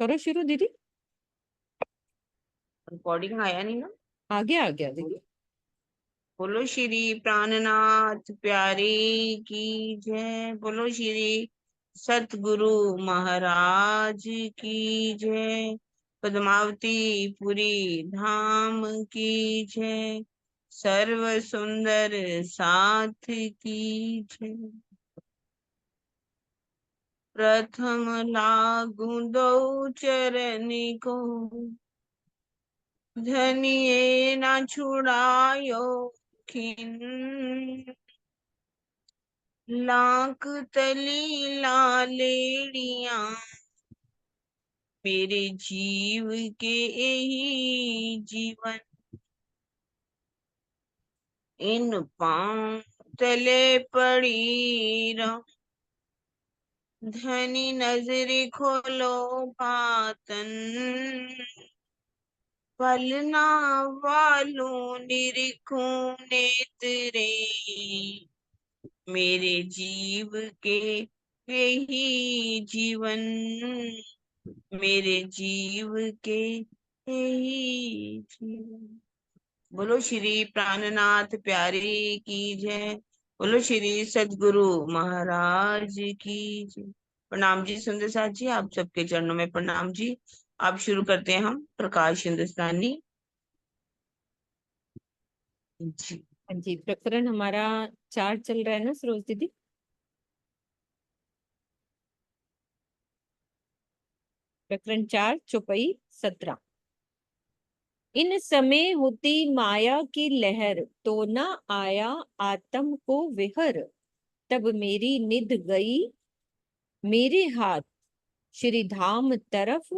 करो शुरू दीदी। रिकॉर्डिंग आया नहीं ना। आ गया दीदी। बोलो श्री प्राणनाथ प्यारे की जय। बोलो श्री सतगुरु महाराज की जय। पद्मावती पुरी धाम की जय। सर्व सुंदर साथ की जय। प्रथम लागू दो चरण को, धनिये ना छुड़ायो खिन। लाख तली लालेड़िया, मेरे जीव के यही जीवन। इन पांव तले पड़ी रहो, धनी नजर खोलो पातन। पलना वालों निरीखूं नेत्रे, मेरे जीव के यही जीवन। मेरे जीव के यही जीवन। बोलो श्री प्राणनाथ प्यारे की जय। बोलो श्री सदगुरु महाराज की जय। प्रणाम जी सुंदर साथ जी, आप सबके चरणों में प्रणाम जी। आप शुरू करते हैं हम प्रकाश हिंदुस्तानी जी। हाँ जी, प्रकरण हमारा 4 चल रहा है ना सरोज दीदी। प्रकरण 4 चौपाई 17। इन समय होती माया की लहर, तो न आया आत्म को विहर। तब मेरी निध गई मेरे हाथ, श्री धाम तरफ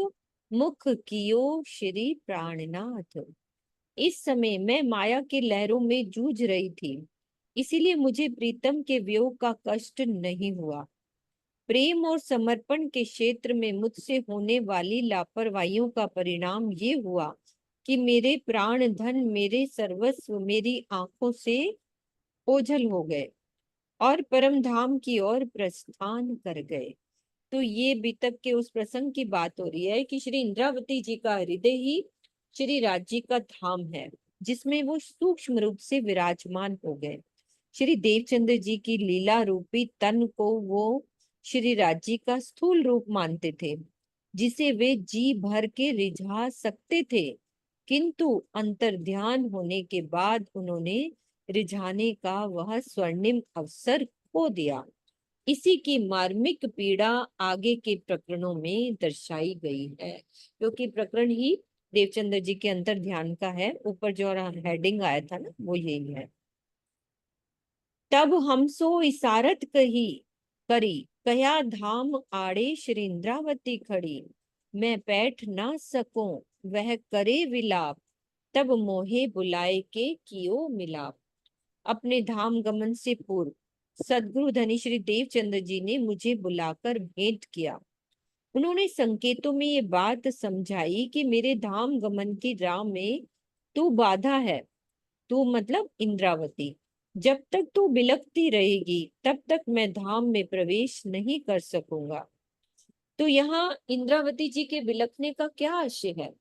मुख कियो श्री प्राणनाथ। इस समय मैं माया की लहरों में जूझ रही थी, इसीलिए मुझे प्रीतम के वियोग का कष्ट नहीं हुआ। प्रेम और समर्पण के क्षेत्र में मुझसे होने वाली लापरवाहियों का परिणाम ये हुआ कि मेरे प्राण धन, मेरे सर्वस्व मेरी आंखों से ओझल हो गए और परम धाम की ओर प्रस्थान कर गए। तो ये बीतक के उस प्रसंग की बात हो रही है कि श्री इंद्रावती जी का हृदय ही श्री राज्य का धाम है, जिसमें वो सूक्ष्म रूप से विराजमान हो गए। श्री देवचंद्र जी की लीला रूपी तन को वो श्री राज्य का स्थूल रूप मानते थे, जिसे वे जी भर के रिझा सकते थे, किंतु अंतर ध्यान होने के बाद उन्होंने रिझाने का वह स्वर्णिम अवसर खो दिया। इसी की मार्मिक पीड़ा आगे के प्रकरणों में दर्शाई गई है, क्योंकि प्रकरण ही देवचंद्र जी के अंतर ध्यान का है। ऊपर जो हेडिंग आया था ना, वो यही है। तब हम सो इसारत कही करी, कया धाम आड़े श्री इंद्रावती खड़ी। मैं बैठ ना सकूं वह करे विलाप, तब मोहे बुलाए के कियो मिलाप। अपने धाम गमन से पूर्व सदगुरु धनी श्री देवचंद्र जी ने मुझे बुलाकर भेंट किया। उन्होंने संकेतों में ये बात समझाई कि मेरे धाम गमन की राह में तू बाधा है। तू मतलब इंद्रावती, जब तक तू बिलखती रहेगी तब तक मैं धाम में प्रवेश नहीं कर सकूंगा। तो यहाँ इंद्रावती जी के बिलखने का क्या आशय है?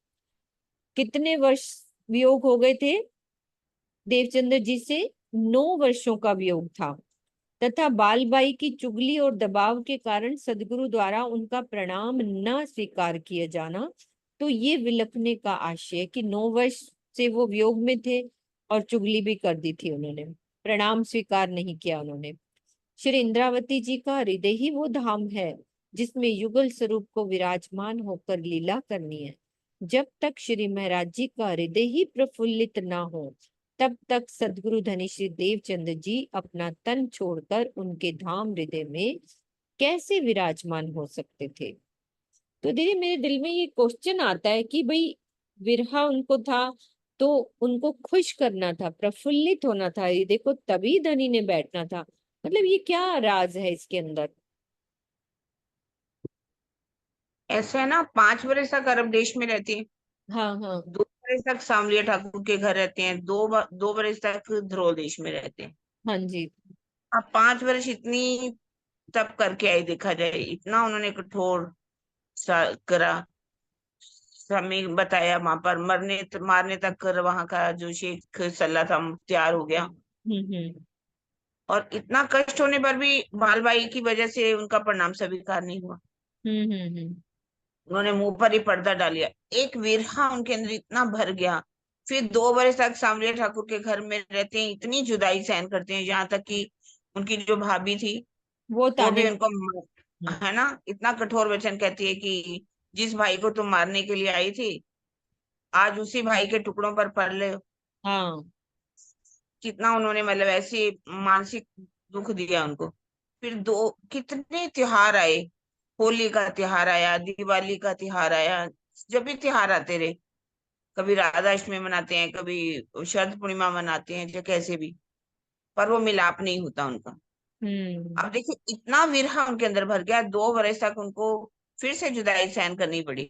कितने वर्ष वियोग हो गए थे देवचंद्र जी से? 9 वर्षों का वियोग था, तथा बालबाई की चुगली और दबाव के कारण सदगुरु द्वारा उनका प्रणाम न स्वीकार किया जाना। तो ये विलखने का आशय कि 9 वर्ष से वो वियोग में थे और चुगली भी कर दी थी उन्होंने, प्रणाम स्वीकार नहीं किया उन्होंने। श्री इंद्रावती जी का हृदय ही वो धाम है जिसमें युगल स्वरूप को विराजमान होकर लीला करनी है। जब तक श्री महाराज जी का हृदय ही प्रफुल्लित ना हो, तब तक सदगुरु धनी श्री देवचंद्र जी अपना तन छोड़कर उनके धाम हृदय में कैसे विराजमान हो सकते थे? तो दीदी मेरे दिल में ये क्वेश्चन आता है कि भाई, विरहा उनको था तो उनको खुश करना था, प्रफुल्लित होना था, ये देखो तभी धनी ने बैठना था। मतलब ये क्या राज है इसके अंदर? ऐसे है ना, 5 वर्ष तक अरब देश में रहती है। हाँ हाँ। 2 वर्ष तक सामलिया ठाकुर के घर रहते हैं। 2 वर्ष तक ध्रुव देश में रहते हैं। हाँ जी। अब 5 वर्ष इतनी तप करके आई, देखा जाए इतना उन्होंने कठोर सा करा। समय बताया वहां पर मारने तक वहां का जो शेख सल्ला था तैयार हो गया। हम्म। और इतना कष्ट होने पर भी मालबाई की वजह से उनका प्रणाम स्वीकार नहीं हुआ। हम्म। उन्होंने मुंह पर ही पर्दा डाल लिया। एक विरहा उनके अंदर इतना भर गया। फिर 2 बरस तक सांवरिया ठाकुर के घर में रहते हैं, इतनी जुदाई सहन करते हैं, यहाँ तक कि उनकी जो भाभी थी वो वो ताने भी में। उनको हम्म। है ना, इतना कठोर वचन कहती है कि जिस भाई को तुम मारने के लिए आई थी, आज उसी भाई के टुकड़ों पर पड़ ले। हाँ। कितना उन्होंने मतलब ऐसे मानसिक दुख दिया उनको। फिर दो कितने त्योहार आए। होली का त्योहार आया, दिवाली का त्योहार आया, जब भी त्योहार आते रहे, कभी राधा अष्टमी मनाते हैं, कभी शरद पूर्णिमा मनाते हैं, जो कैसे भी, पर वो मिलाप नहीं होता उनका। हम्म। अब देखिए इतना विरह उनके अंदर भर गया, 2 बरस तक उनको फिर से जुदाई सहन करनी पड़ी।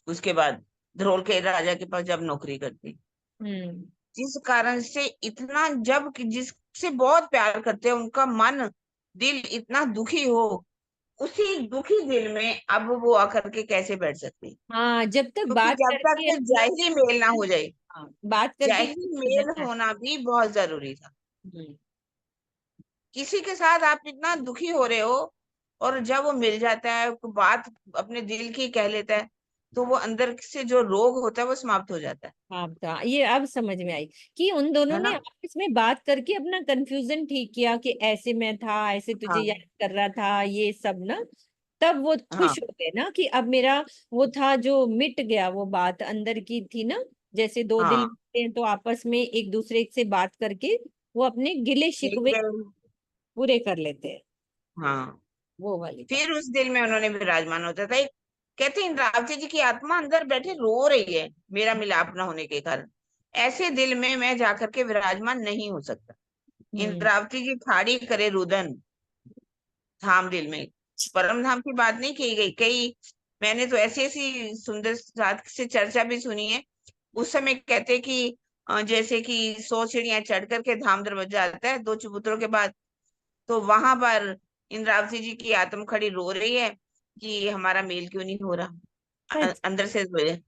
उसके बाद धरोल के राजा के पास जब नौकरी करती, हम्म। जिस कारण से इतना, जब कि जिससे बहुत प्यार करते हैं उनका मन, दिल इतना दुखी हो, उसी दुखी दिल में अब वो आकर के कैसे बैठ सकते हैं? हाँ, जब तक क्योंकि बात जब करके तक अपना। जाहिरी मेल ना हो जाए, हाँ, बात करके जाहिरी नहीं मेल बताया। होना भी बहुत जरूरी था। हम्म। किसी के साथ आप इतना दुखी हो रहे हो, और जब वो मिल जाता है, कोई बात अपने दिल की कह लेता है, तो वो अंदर से जो रोग होता है वो समाप्त हो जाता हाँ, तो ये अब समझ में आई कि उन दोनों है ने ना। आपस में बात करके अपना कंफ्यूजन ठीक किया कि ऐसे में था, ऐसे तुझे हाँ याद कर रहा था, ये सब ना। तब वो हाँ खुश हो गए ना कि अब मेरा वो था जो मिट गया, वो बात अंदर की थी ना। जैसे दो दिल हाँ। मिलते हैं तो आपस में एक दूसरे से बात करके वो अपने गिले शिकवे ठीक। पूरे कर लेते हैं। हाँ। वो वाली बात। फिर उस दिल में उन्होंने विराजमान होता था। कहते हैं इंद्रावती जी की आत्मा अंदर बैठे रो रही है, मेरा मिलाप न होने के कारण। ऐसे दिल में मैं जाकर के विराजमान नहीं हो सकता। हम्म। इंद्रावती जी ठाड़ी करे रुदन धाम दिल में। परम धाम की बात नहीं की गई कई। मैंने तो ऐसी ऐसी सुंदर साथ से चर्चा भी सुनी है। उस समय कहते कि जैसे कि 100 सीढ़ियां चढ़ करके धाम दरवाजा आता है 2 चबूतरों के बाद, तो वहां पर इंद्रावती जी की आत्मा खड़ी रो रही है कि हमारा मेल क्यों नहीं हो रहा। सच। अंदर से रोए। हम्म।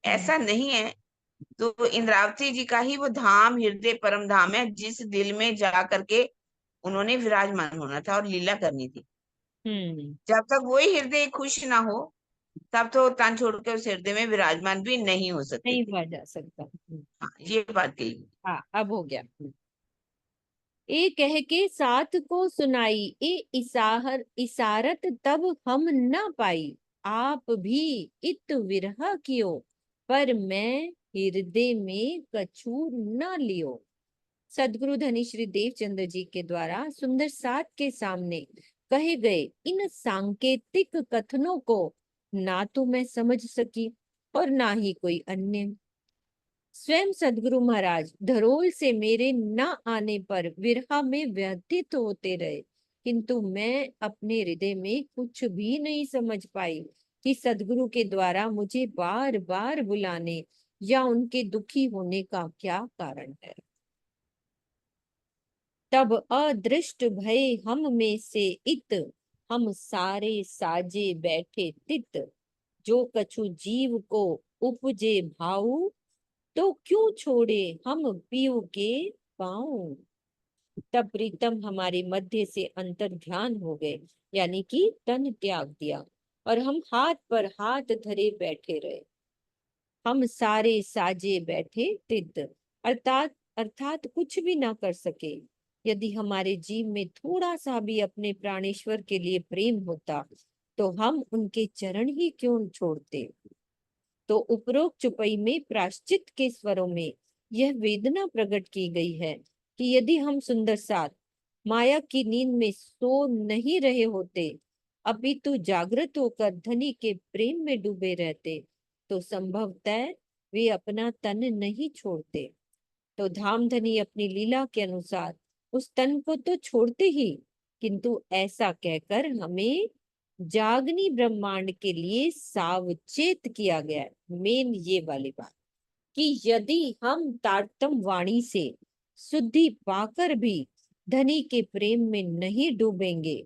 ऐसा नहीं है। तो इंद्रावती जी का ही वो धाम हृदय परम धाम है, जिस दिल में जा करके उन्होंने विराजमान होना था और लीला करनी थी। हम्म। जब तक वही हृदय खुश ना हो, तब तो तन छोड़ के उस हृदय में विराजमान भी नहीं हो सकते नहीं थे। हुआ जा सकता। हाँ, ये बात कही। हाँ, अब हो गया। ए कह के साथ को सुनाई, ए इसाहर इसारत तब हम न पाई। आप भी इत विरह कियो, पर मैं हृदय में कछू न लियो। सदगुरु धनी श्री देवचंद्र जी के द्वारा सुंदर सात के सामने कहे गए इन सांकेतिक कथनों को ना तो मैं समझ सकी और ना ही कोई अन्य। स्वयं सदगुरु महाराज धरोल से मेरे न आने पर विरहा में व्यथित होते रहे, किंतु मैं अपने हृदय में कुछ भी नहीं समझ पाई कि सदगुरु के द्वारा मुझे बार बार बुलाने या उनके दुखी होने का क्या कारण है। तब अदृष्ट भय हम में से इत, हम सारे साजे बैठे तित। जो कछु जीव को उपजे भाऊ, तो क्यों छोड़े हम पीऊ के पाँव। तब प्रीतम हमारे मध्य से अंतर ध्यान हो गए, यानी कि तन त्याग दिया, और हम हाथ पर हाथ धरे बैठे रहे। हम सारे साजे बैठे तित, अर्थात अर्थात कुछ भी ना कर सके। यदि हमारे जीव में थोड़ा सा भी अपने प्राणेश्वर के लिए प्रेम होता, तो हम उनके चरण ही क्यों छोड़ते। तो उपरोक्त चुपई में प्रायश्चित के स्वरों में यह वेदना प्रकट की गई है कि यदि हम सुंदर साथ माया की नींद में सो नहीं रहे होते, अपितु जागृत होकर धनी के प्रेम में डूबे रहते, तो संभवतः वे अपना तन नहीं छोड़ते। तो धामधनी अपनी लीला के अनुसार उस तन को तो छोड़ते ही, किंतु ऐसा कहकर हमें जागनी ब्रह्मांड के लिए सावचेत किया गया है। मेन ये वाली बात कि यदि हम तारतम वाणी से शुद्धि पाकर भी धनी के प्रेम में नहीं डूबेंगे,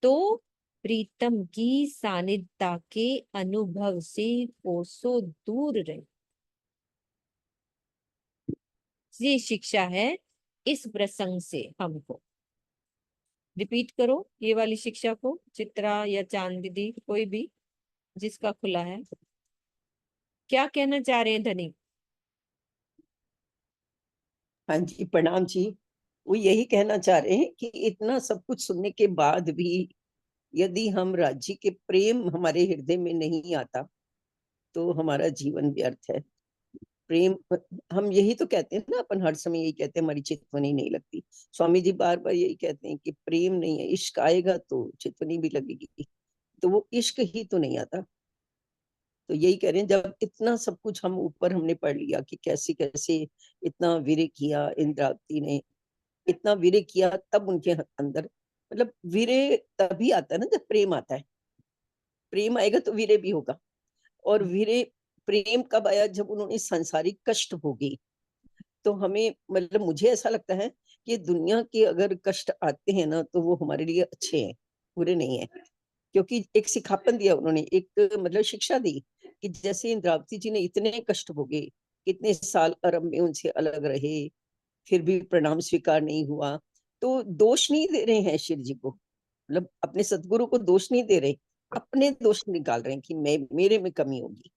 तो प्रीतम की सानिध्यता के अनुभव से कोसों दूर रहे। ये शिक्षा है इस प्रसंग से हमको। रिपीट करो ये वाली शिक्षा को, चित्रा या चांद दीदी, कोई भी जिसका खुला है। क्या कहना चाह रहे हैं धनी? हाँ जी, प्रणाम जी। वो यही कहना चाह रहे हैं कि इतना सब कुछ सुनने के बाद भी यदि हम राज्य के प्रेम हमारे हृदय में नहीं आता तो हमारा जीवन व्यर्थ है। प्रेम, हम यही तो कहते हैं ना, अपन हर समय यही कहते हैं हमारी चितवनी नहीं लगती। स्वामी जी बार बार यही कहते हैं कि प्रेम नहीं है, इश्क आएगा तो चितवनी भी लगेगी। तो वो इश्क ही तो नहीं आता। तो यही कह रहे हैं, जब इतना सब कुछ हम ऊपर हमने पढ़ लिया कि कैसे कैसे इतना वीर्य किया इंद्रावती ने, इतना वीर्य किया, तब उनके अंदर, मतलब वीर्य तभी आता है ना जब प्रेम आता है। प्रेम आएगा तो वीर्य भी होगा। और वीर्य, प्रेम कब आया? जब उन्होंने सांसारिक कष्ट भोगे। तो हमें, मतलब मुझे ऐसा लगता है कि दुनिया के अगर कष्ट आते हैं ना तो वो हमारे लिए अच्छे हैं, बुरे नहीं है। क्योंकि एक सिखापन दिया उन्होंने, एक मतलब शिक्षा दी कि जैसे इंद्रावती जी ने इतने कष्ट भोगे, कितने साल अरब में उनसे अलग रहे, फिर भी प्रणाम स्वीकार नहीं हुआ। तो दोष नहीं दे रहे हैं शिव जी को, मतलब अपने सदगुरु को दोष नहीं दे रहे, अपने दोष निकाल रहे हैं कि मैं, मेरे में कमी होगी।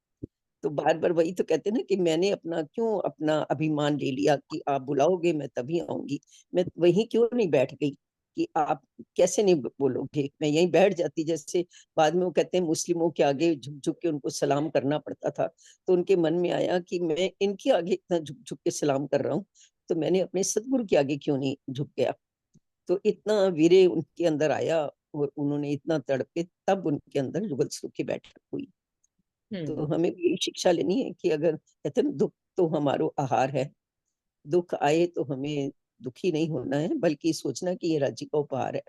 तो बार बार वही तो कहते हैं ना कि मैंने अपना क्यों अपना अभिमान ले लिया कि आप बुलाओगे मैं तभी आऊंगी। मैं वहीं क्यों नहीं बैठ गई कि आप कैसे नहीं बोलोगे, मैं यहीं बैठ जाती। जैसे बाद में वो कहते हैं मुस्लिमों के आगे झुक झुक के उनको सलाम करना पड़ता था, तो उनके मन में आया कि मैं इनके आगे इतना झुक झुक के सलाम कर रहा हूँ, तो मैंने अपने सदगुरु के आगे क्यों नहीं झुक गया। तो इतना वीर्य उनके अंदर आया और उन्होंने इतना तड़पे, तब उनके अंदर युगल स्वरूप की बैठक हुई। तो हमें भी यही शिक्षा लेनी है कि अगर कहते हैं दुख तो हमारो आहार है, दुख आए तो हमें दुखी नहीं होना है, बल्कि सोचना कि ये राज्य का उपहार है।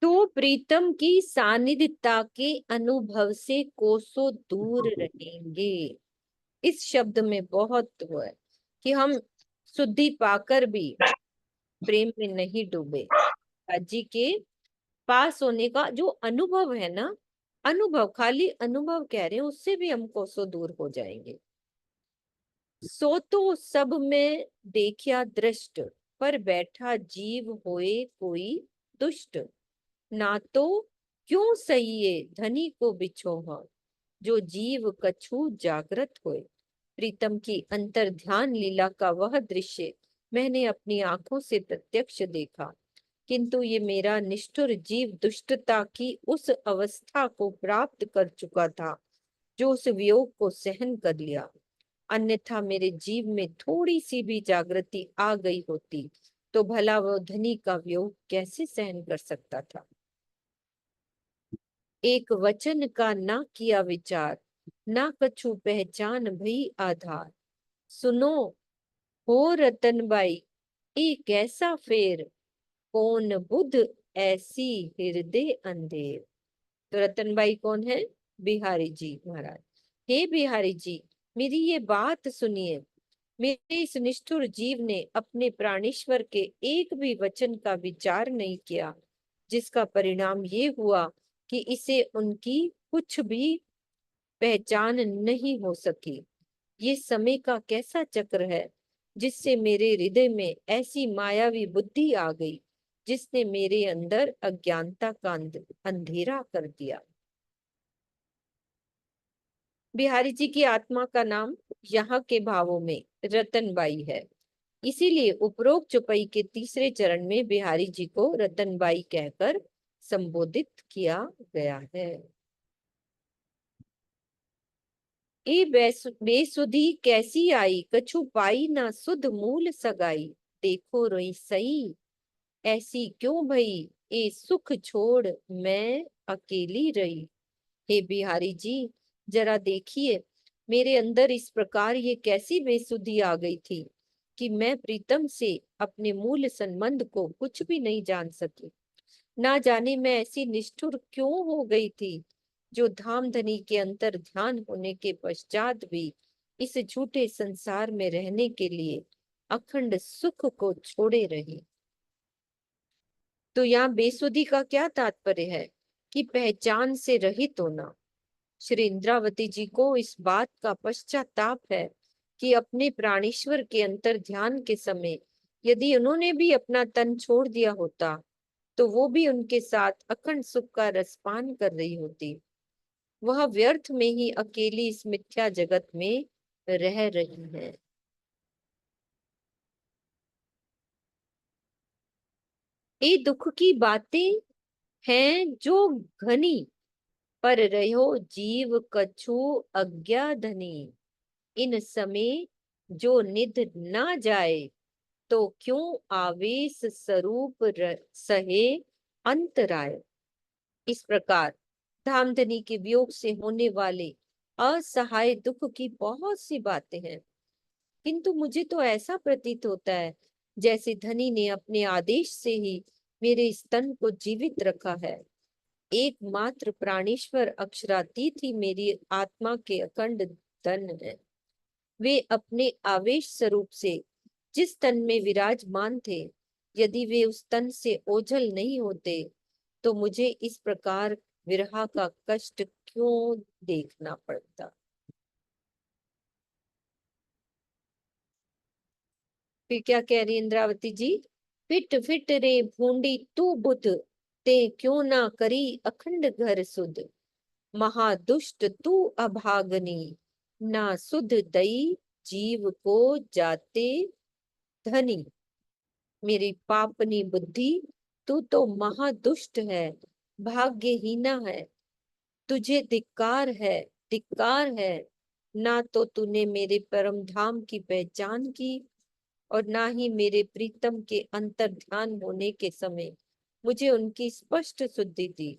तो प्रीतम की सानिध्यता के अनुभव से कोसों दूर रहेंगे। इस शब्द में बहुत वो है कि हम शुद्धि पाकर भी प्रेम में नहीं डूबे। जी के पास होने का जो अनुभव है ना, अनुभव, खाली अनुभव कह रहे हैं, उससे भी हम कोसों दूर हो जाएंगे। सो तो सब में देखिया दृष्ट, पर बैठा जीव होए कोई दुष्ट। ना तो क्यों सहिए धनी को बिछोह, जो जीव कछु जागृत होए। प्रीतम की अंतर ध्यान लीला का वह दृश्य मैंने अपनी आंखों से प्रत्यक्ष देखा, किंतु ये मेरा निष्ठुर जीव दुष्टता की उस अवस्था को प्राप्त कर चुका था जो उस वियोग को सहन कर लिया। अन्यथा मेरे जीव में थोड़ी सी भी जागृति आ गई होती तो भला वह धनी का वियोग कैसे सहन कर सकता था। एक वचन का ना किया विचार, ना कछु पहचान भई आधार। सुनो हो रतनबाई, ई कैसा फेर, कौन बुध ऐसी हृदय अंधेर। तो रतनबाई कौन है? बिहारी जी महाराज। हे बिहारी जी, मेरी ये बात सुनिए। मेरे इस निष्ठुर जीव ने अपने प्राणेश्वर के एक भी वचन का विचार नहीं किया, जिसका परिणाम ये हुआ कि इसे उनकी कुछ भी पहचान नहीं हो सकी। ये समय का कैसा चक्र है जिससे मेरे हृदय में ऐसी मायावी बुद्धि आ गई, जिसने मेरे अंदर अज्ञानता का अंधेरा कर दिया। बिहारी जी की आत्मा का नाम यहाँ के भावों में रतनबाई है। इसीलिए उपरोक्त चौपाई के तीसरे चरण में बिहारी जी को रतनबाई कहकर संबोधित किया गया है। ए बेसुधी कैसी आई, कछु पाई ना सुध मूल सगाई। देखो रोई सही, ऐसी क्यों भई, ए सुख छोड़ मैं अकेली रही। हे बिहारी जी, जरा देखिए, मेरे अंदर इस प्रकार ये कैसी बेसुधी आ गई थी कि मैं प्रीतम से अपने मूल संबंध को कुछ भी नहीं जान सकी। ना जाने मैं ऐसी निष्ठुर क्यों हो गई थी, जो धामधनी के अंतर ध्यान होने के पश्चात भी इस झूठे संसार में रहने के लिए अखंड सुख को छोड़े रही। तो यहाँ बेसुधी का क्या तात्पर्य है? कि पहचान से रहित होना। श्री इंद्रावती जी को इस बात का पश्चाताप है कि अपने प्राणेश्वर के अंतर ध्यान के समय यदि उन्होंने भी अपना तन छोड़ दिया होता तो वो भी उनके साथ अखंड सुख का रसपान कर रही होती। वह व्यर्थ में ही अकेली इस मिथ्या जगत में रह रही है। ये दुख की बातें हैं जो घनी, पर रहो जीव कछु अज्ञा धनी। इन समय जो निध ना जाए तो क्यों आवेश स्वरूप सहे अंतराय। इस प्रकार धामधनी के वियोग से होने वाले असहाय दुख की बहुत सी बातें हैं, किंतु मुझे तो ऐसा प्रतीत होता है जैसे धनी ने अपने आदेश से ही मेरे स्तन को जीवित रखा है। एकमात्र प्राणेश्वर अक्षरातीत ही मेरी आत्मा के अखंड धन है। वे अपने आवेश स्वरूप से जिस तन में विराजमान थे, यदि वे उस तन से ओझल नहीं होते तो मुझे इस प्रकार विरह का कष्ट क्यों देखना पड़ता। फिर क्या कह रही इंद्रावती जी? फिट फिट रे भूंडी तू बुध, ते क्यों ना करी अखंड घर सुध। महादुष्ट तू अभागनी, ना सुध दई जीव को जाते धनी। मेरी पापनी बुद्धि, तू तो महादुष्ट है, भाग्यहीना है। तुझे धिक्कार है। ना तो तूने मेरे परम धाम की पहचान की और ना ही मेरे प्रीतम के अंतर ध्यान होने के समय मुझे उनकी स्पष्ट सुद्धि दी,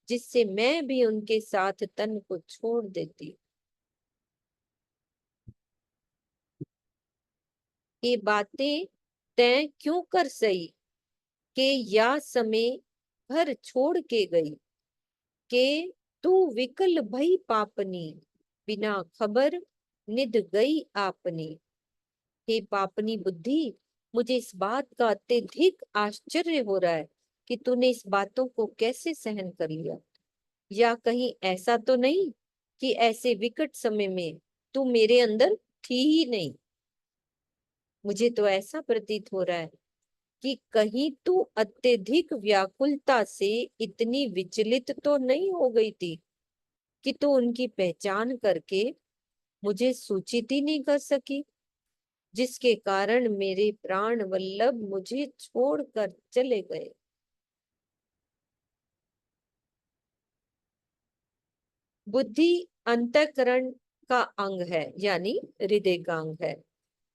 जिससे मैं भी उनके साथ तन को छोड़ देती। ये बातें तय क्यों कर सही के या समय घर छोड़ के गई, के तू विकल भई पापनी, बिना खबर निध गई आपनी। हे पापनी बुद्धि, मुझे इस बात का अत्यधिक आश्चर्य हो रहा है कि तूने इस बातों को कैसे सहन कर लिया। या कहीं ऐसा तो नहीं कि ऐसे विकट समय में तू मेरे अंदर थी ही नहीं। मुझे तो ऐसा प्रतीत हो रहा है कि कहीं तू अत्यधिक व्याकुलता से इतनी विचलित तो नहीं हो गई थी कि तू उनकी पहचान करके मुझे सूचित ही नहीं कर सकी, जिसके कारण मेरे प्राण वल्लभ मुझे छोड़कर चले गए। बुद्धि अंतःकरण का अंग है, यानी हृदय का अंग है।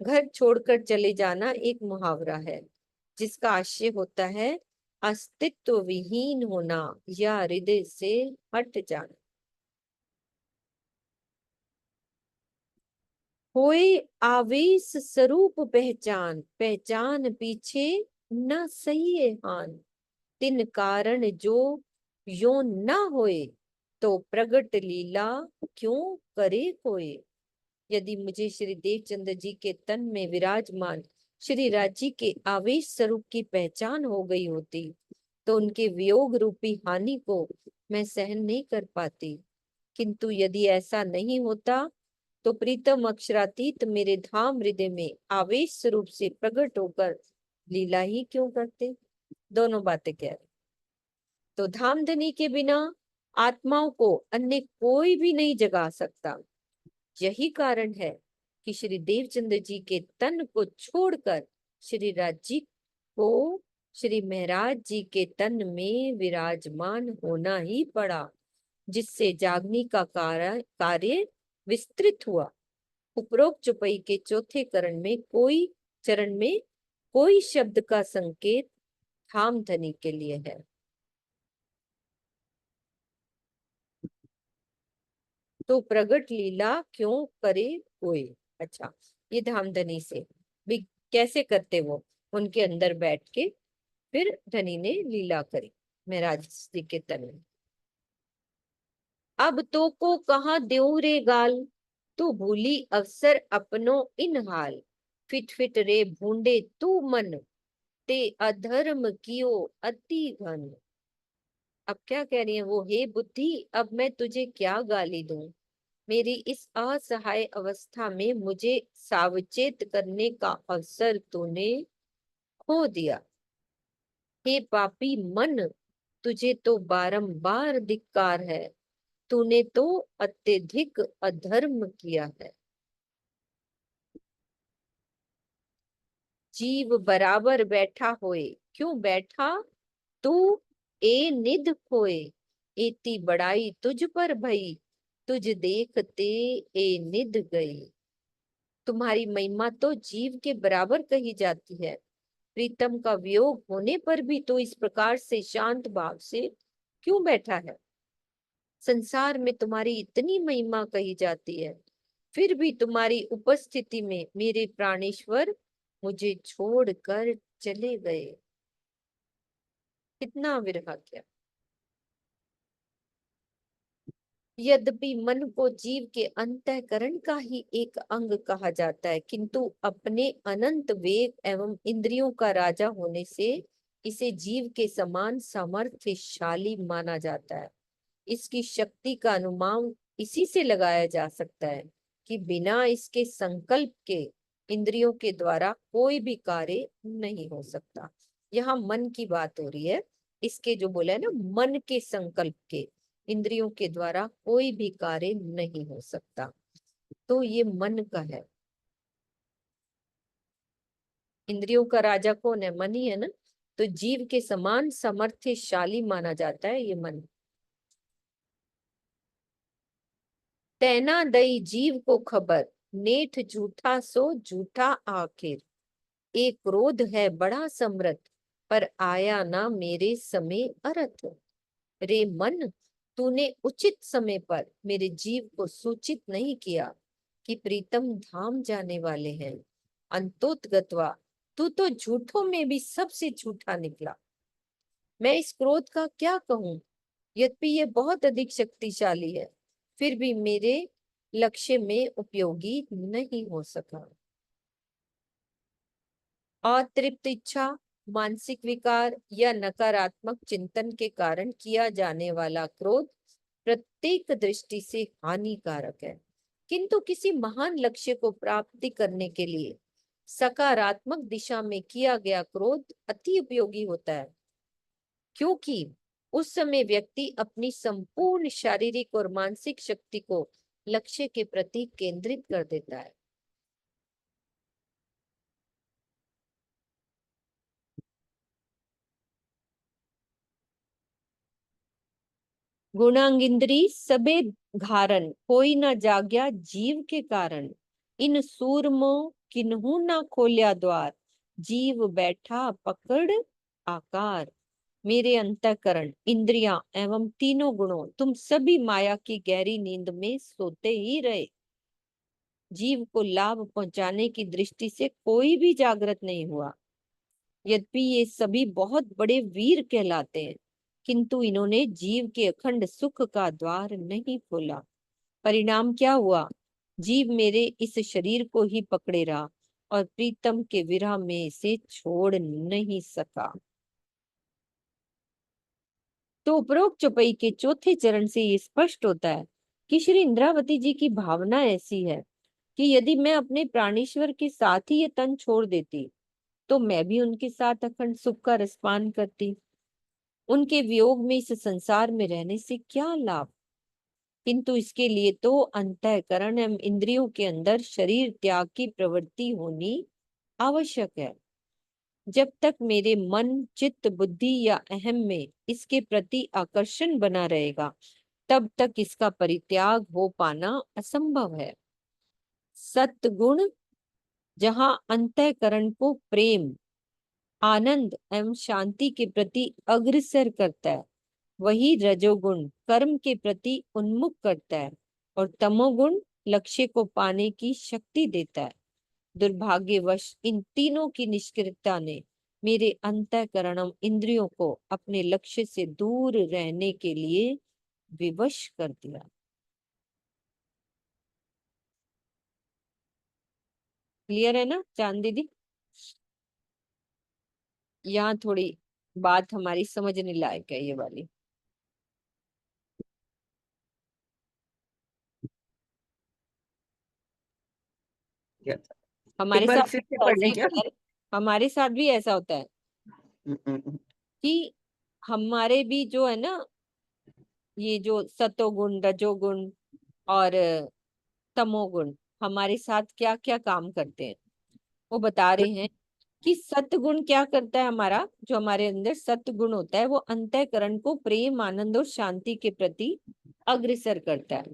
घर छोड़कर चले जाना एक मुहावरा है जिसका आशय होता है अस्तित्व विहीन होना या हृदय से हट जाना। होए आवेश स्वरूप पहचान, पहचान पीछे न सही है हान। तिन कारण जो यो न होए, तो प्रगट लीला क्यों करे कोई। यदि मुझे श्री देवचंद्र जी के तन में विराजमान श्री राज्य के आवेश स्वरूप की पहचान हो गई होती तो उनके वियोग रूपी हानि को मैं सहन नहीं कर पाती। किंतु यदि ऐसा नहीं होता तो प्रीतम अक्षरातीत मेरे धाम हृदय में आवेश स्वरूप से प्रकट होकर लीला ही क्यों करते। दोनों बातें कह रहे। तो धामधनी के बिना आत्माओं को अन्य कोई भी नहीं जगा सकता। यही कारण है कि श्री देवचंद्र जी के तन को छोड़कर श्री राज्य को श्री महाराज जी के तन में विराजमान होना ही पड़ा, जिससे जागनी का कार्य विस्तृत हुआ। उपरोक्त चौपाई के चौथे चरण में कोई शब्द का संकेत धामधनी के लिए है। तो प्रगट लीला क्यों करे कोई। अच्छा, ये धामधनी से भी कैसे करते वो, उनके अंदर बैठ के फिर धनी ने लीला करी महाराज जी के तन में। अब तो को कहाँ देऊ रे गाल, तू भूली अवसर अपनो इन हाल। फिट फिट रे भूंडे तू मन, ते अधर्म कियो अति घन। अब क्या कह रही है वो, हे बुद्धि अब मैं तुझे क्या गाली दूं, मेरी इस असहाय अवस्था में मुझे सावचेत करने का अवसर तूने खो दिया। हे पापी मन, तुझे तो बारंबार धिक्कार है, तूने तो अत्यधिक अधर्म किया है। जीव बराबर बैठा होए, क्यों बैठा तू, ए निध खोए, एती बड़ाई तुझ पर भई, तुझ देखते ए निध गई। तुम्हारी महिमा तो जीव के बराबर कही जाती है, प्रीतम का वियोग होने पर भी तो इस प्रकार से शांत भाव से क्यों बैठा है। संसार में तुम्हारी इतनी महिमा कही जाती है, फिर भी तुम्हारी उपस्थिति में मेरे प्राणेश्वर मुझे छोड़कर चले गए। कितना विरह क्या। यद्यपि मन को जीव के अंतःकरण का ही एक अंग कहा जाता है, किंतु अपने अनंत वेग एवं इंद्रियों का राजा होने से इसे जीव के समान सामर्थ्यशाली माना जाता है। इसकी शक्ति का अनुमान इसी से लगाया जा सकता है कि बिना इसके संकल्प के इंद्रियों के द्वारा कोई भी कार्य नहीं हो सकता। यहाँ मन की बात हो रही है, इसके जो बोला है ना, मन के संकल्प के इंद्रियों के द्वारा कोई भी कार्य नहीं हो सकता, तो ये मन का है। इंद्रियों का राजा कौन है? मन ही है ना। तो जीव के समान सामर्थ्यशाली माना जाता है ये मन। तैना दई जीव को खबर, नेठ झूठा सो झूठा आखिर। एक क्रोध है बड़ा समृद्ध, पर आया ना मेरे समय अरथ। रे मन, तूने उचित समय पर मेरे जीव को सूचित नहीं किया कि प्रीतम धाम जाने वाले हैं। अंतोतगत्वा, तू तो झूठों में भी सबसे झूठा निकला। मैं इस क्रोध का क्या कहूं, यद्यपि ये बहुत अधिक शक्तिशाली है, फिर भी मेरे लक्ष्य में उपयोगी नहीं हो सका। अतृप्त इच्छा, मानसिक विकार या नकारात्मक चिंतन के कारण किया जाने वाला क्रोध प्रत्येक दृष्टि से हानिकारक है, किंतु किसी महान लक्ष्य को प्राप्ति करने के लिए सकारात्मक दिशा में किया गया क्रोध अति उपयोगी होता है, क्योंकि उस समय व्यक्ति अपनी संपूर्ण शारीरिक और मानसिक शक्ति को लक्ष्य के प्रति केंद्रित कर देता है। गुणांगिंद्री सबे घारन, कोई न जाग्या जीव के कारण। इन सूरमो किन्हू न खोल्या द्वार, जीव बैठा पकड़ आकार। मेरे अंतःकरण, इंद्रियां एवं तीनों गुणों, तुम सभी माया की गहरी नींद में सोते ही रहे। जीव को लाभ पहुंचाने की दृष्टि से कोई भी जागृत नहीं हुआ। यद्यपि ये सभी बहुत बड़े वीर कहलाते हैं, किंतु इन्होंने जीव के अखंड सुख का द्वार नहीं खोला। परिणाम क्या हुआ? जीव मेरे इस शरीर को ही पकड़े रहा और प्रीतम के विरह में इसे छोड़ नहीं सका। तो उपरोक्त चौपाई के चौथे चरण से ये स्पष्ट होता है कि श्री इंद्रावती जी की भावना ऐसी है कि यदि मैं अपने प्राणेश्वर के साथ ही ये तन छोड़ देती, तो मैं भी उनके साथ अखंड सुख का रसपान करती। उनके वियोग में इस संसार में रहने से क्या लाभ? किंतु इसके लिए तो अंतःकरण एवं इंद्रियों के अंदर शरीर त्याग की प्रवृत्ति होनी आवश्यक है। जब तक मेरे मन, चित्त, बुद्धि या अहम में इसके प्रति आकर्षण बना रहेगा, तब तक इसका परित्याग हो पाना असंभव है। सत्गुण जहाँ अंतःकरण को प्रेम, आनंद एवं शांति के प्रति अग्रसर करता है, वही रजोगुण कर्म के प्रति उन्मुख करता है और तमोगुण लक्ष्य को पाने की शक्ति देता है। दुर्भाग्यवश इन तीनों की निष्क्रियता ने मेरे अंतःकरण इंद्रियों को अपने लक्ष्य से दूर रहने के लिए विवश कर दिया। क्लियर है ना चांद दीदी? यहाँ थोड़ी बात हमारी समझने लायक है ये वाली। क्या था? हमारे एक बार साथ फिर से ऐसा पढ़ लें ही क्या? होता है, हमारे साथ भी ऐसा होता है कि हमारे भी जो है ना, ये जो सतोगुण रजोगुण और तमोगुण हमारे साथ क्या क्या काम करते हैं, वो बता रहे हैं कि सत्गुण क्या करता है। हमारा जो हमारे अंदर सत्गुण होता है वो अंतःकरण को प्रेम आनंद और शांति के प्रति अग्रसर करता है,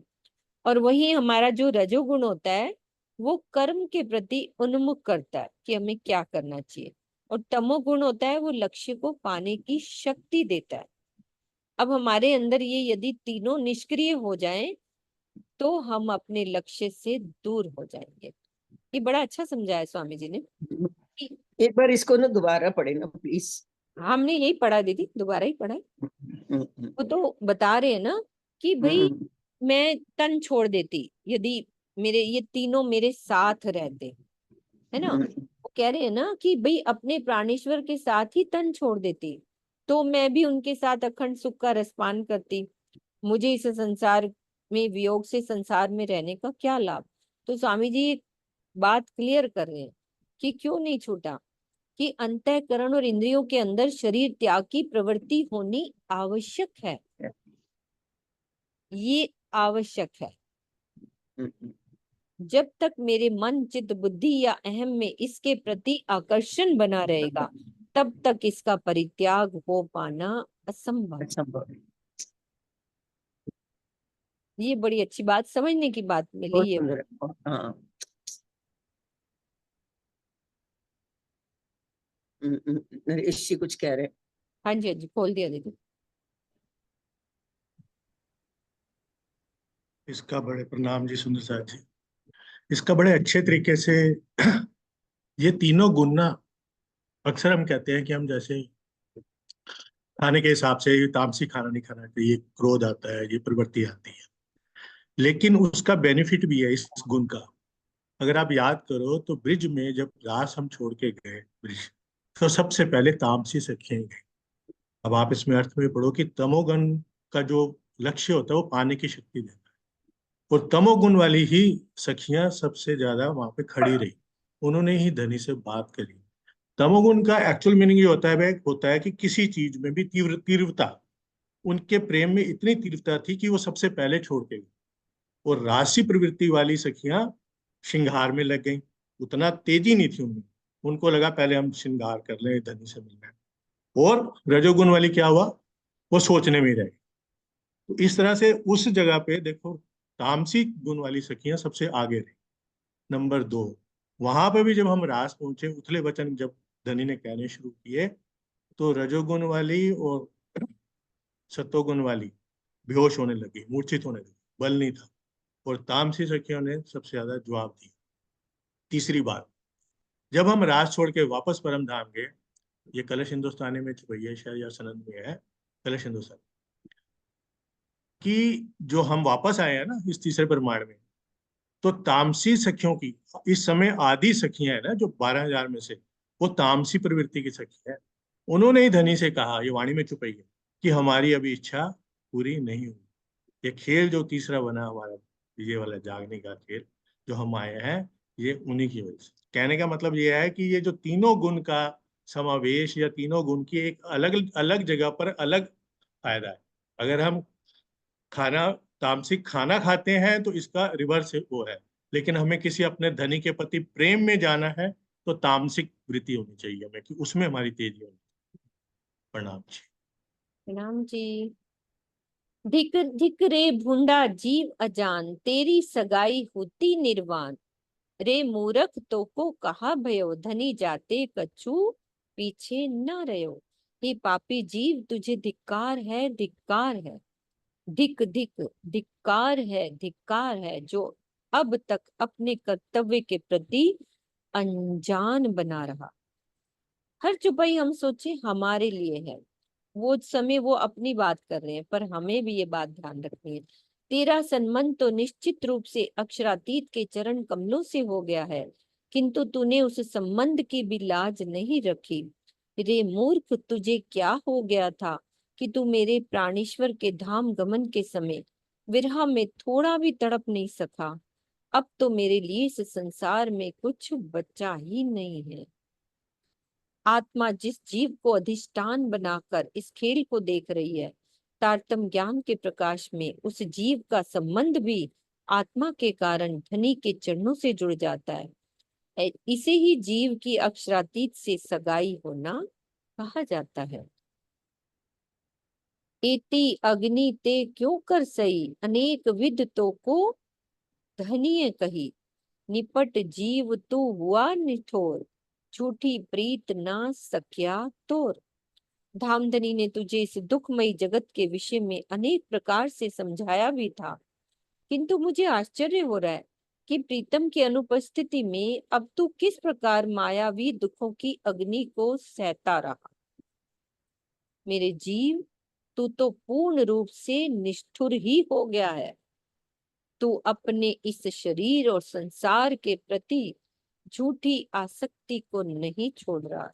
और वही हमारा जो रजोगुण होता है वो कर्म के प्रति उन्मुख करता है कि हमें क्या करना चाहिए, और तमोगुण होता है वो लक्ष्य को पाने की शक्ति देता है। अब हमारे अंदर ये यदि तीनों निष्क्रिय हो जाएं तो हम अपने लक्ष्य से दूर हो जाएंगे। ये बड़ा अच्छा समझाया स्वामी जी ने कि एक बार इसको ना दोबारा पढ़े ना प्लीज। हमने यही पढ़ा दीदी, दोबारा ही पढ़ा है। वो तो बता रहे हैं ना कि भाई मैं तन छोड़ देती यदि मेरे ये तीनों मेरे साथ रहते, है ना। वो कह रहे हैं ना कि भाई अपने प्राणेश्वर के साथ ही तन छोड़ देती तो मैं भी उनके साथ अखंड सुख का रसपान करती, मुझे इस संसार में वियोग से संसार में रहने का क्या लाभ। तो स्वामी जी एक बात क्लियर कर रहे हैं कि क्यों नहीं छूटा, कि अंतःकरण और इंद्रियों के अंदर शरीर त्याग की प्रवृत्ति होनी आवश्यक है, ये आवश्यक है। जब तक मेरे मन चित्त बुद्धि या अहम में इसके प्रति आकर्षण बना रहेगा तब तक इसका परित्याग हो पाना असंभव। असंभव है। ये बड़ी अच्छी बात, समझने की बात मिली बहुत ये। सुंदर है। हाँ। नरेश जी कुछ कह रहे हैं। हाँ जी, हाँ जी, खोल दिया दीदी। इसका बड़े प्रणाम जी सुंदर साहब जी। इसका बड़े अच्छे तरीके से ये तीनों गुण ना, अक्सर हम कहते हैं कि हम जैसे खाने के हिसाब से तामसिक खाना नहीं खाना चाहिए, क्रोध आता है, ये प्रवृत्ति आती है, लेकिन उसका बेनिफिट भी है इस गुण का। अगर आप याद करो तो ब्रिज में जब रास हम छोड़ के गए ब्रिज, तो सबसे पहले तामसी सखियां गए। अब आप इसमें अर्थ में पढ़ो कि तमोगुण का जो लक्ष्य होता है वो पाने की शक्ति देता है, और तमोगुण वाली ही सखियां सबसे ज्यादा वहां पे खड़ी रही, उन्होंने ही धनी से बात करी। तमोगुण का एक्चुअल मीनिंग ये होता है भाई, होता है कि किसी चीज में भी तीव्रता, उनके प्रेम में इतनी तीव्रता थी कि वो सबसे पहले छोड़ के गई। और राशि प्रवृत्ति वाली सखियां श्रृंगार में लग गई, उतना तेजी नहीं थी उनमें, उनको लगा पहले हम श्रृंगार कर लें, धनी से मिलना है। और रजोगुण वाली क्या हुआ, वो सोचने में रह गई। तो इस तरह से उस जगह पे देखो, तामसिक गुण वाली सखियां सबसे आगे रही। नंबर 2, वहां पे भी जब हम रास पहुंचे, उथले वचन जब धनी ने कहने शुरू किए, तो रजोगुण वाली और सत्वगुण वाली बेहोश होने लगी, मूर्छित होने लगी, बल नहीं था, और तामसी सखियों ने सबसे ज्यादा जवाब दिया। तीसरी बात, जब हम राज छोड़ के वापस परम धाम गए, ये कलश हिंदुस्तानी में छपी है शायद, या सनद में है, कलश हिंदुस्तान, कि जो हम वापस आए हैं ना इस तीसरे प्रमाण में, तो तामसी सखियों की इस समय आदि सखियां है ना, जो 12,000 में से, वो तामसी प्रवृत्ति की सखी है। उन्होंने ही धनी से कहा, ये वाणी में छुपाई है, कि हमारी अभी इच्छा पूरी नहीं हुई। ये खेल जो तीसरा बना हमारा, ये वाला जागने का खेल जो हम आए हैं, ये उन्हीं की वजह से। कहने का मतलब ये है कि ये जो तीनों गुण का समावेश, या तीनों गुण की एक अलग अलग जगह पर अलग फायदा है। अगर हम खाना, तामसिक खाना खाते हैं तो इसका रिवर्स वो है, लेकिन हमें किसी अपने धनी के प्रति प्रेम में जाना है तो तामसिक वृत्ति होनी चाहिए हमें, कि उसमें हमारी तेजी होनी चाहिए। प्रणाम जी। प्रणाम जी। धिक धिक रे भूंडा जीव अजान, तेरी सगाई होती निर्वाण, रे मूरख तो को कहा भयो, धनी जाते कछु पीछे न रहो। हे पापी जीव, तुझे धिक्कार है, धिक्कार है, धिक धिक धिक्कार है जो अब तक अपने कर्तव्य के प्रति अनजान बना रहा। हर चुपाई हम सोचे हमारे लिए है, वो समय वो अपनी बात कर रहे हैं, पर हमें भी ये बात ध्यान रखनी है। तेरा संबंध तो निश्चित रूप से अक्षरातीत के चरण कमलों से हो गया है, किंतु तूने उस संबंध की भी लाज नहीं रखी। रे मूर्ख, तुझे क्या हो गया था कि तू मेरे प्राणेश्वर के धाम गमन के समय विरह में थोड़ा भी तड़प नहीं सका। अब तो मेरे लिए इस संसार में कुछ बचा ही नहीं है। आत्मा जिस जीव को अधिष्ठान बनाकर इस खेल को देख रही है, तारतम्य ज्ञान के प्रकाश में उस जीव का संबंध भी आत्मा के कारण धनी के चरणों से जुड़ जाता है। इसे ही जीव की अक्षरातीत से सगाई होना कहा जाता है। एति अग्नि ते क्यों कर सही, अनेक विध तो को धनिय कही। निपट जीव तू हुआ निठोर, झूठी प्रीत ना सकिया तोर। धामधनी ने तुझे इस दुखमयी जगत के विषय में अनेक प्रकार से समझाया भी था, किंतु मुझे आश्चर्य हो रहा है कि प्रीतम की अनुपस्थिति में अब तू किस प्रकार मायावी दुखों की अग्नि को सहता रहा। मेरे जीव, तू तो पूर्ण रूप से निष्ठुर ही हो गया है। तू अपने इस शरीर और संसार के प्रति झूठी आसक्ति को नहीं छोड़ रहा।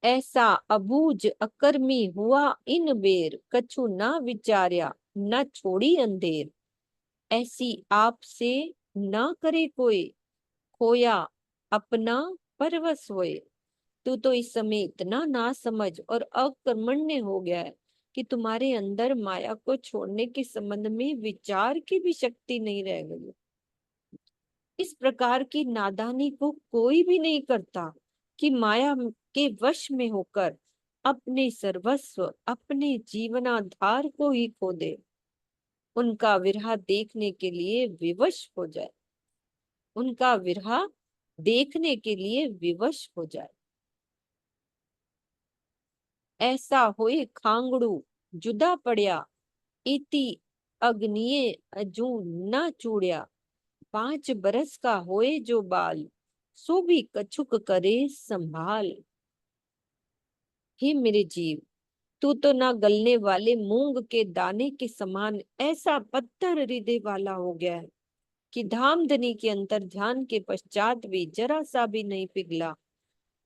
ऐसा अबूझ अकर्मी हुआ इन बेर, कछु ना विचार्या न छोड़ी अंधेर। ऐसी आप से ना करे कोई, खोया अपना परवश होए। तू तो इस समय इतना ना समझ और अकर्मण्य हो गया है कि तुम्हारे अंदर माया को छोड़ने के संबंध में विचार की भी शक्ति नहीं रह गई। इस प्रकार की नादानी को कोई भी नहीं करता कि माया के वश में होकर अपने सर्वस्व, अपने जीवनाधार को ही खो दे, उनका विरह देखने के लिए विवश हो जाए, उनका विरह देखने के लिए विवश हो जाए। ऐसा होए खांगड़ू जुदा पड़या, इति अग्निये अजू न चूड़या। 5 बरस का होए जो बाल, सो भी कछुक करे संभाल। हे मेरे जीव, तू तो ना गलने वाले मूंग के दाने के समान ऐसा पत्थर हृदय वाला हो गया है कि धामधनी के अंतर ध्यान के पश्चात भी जरा सा भी नहीं पिघला,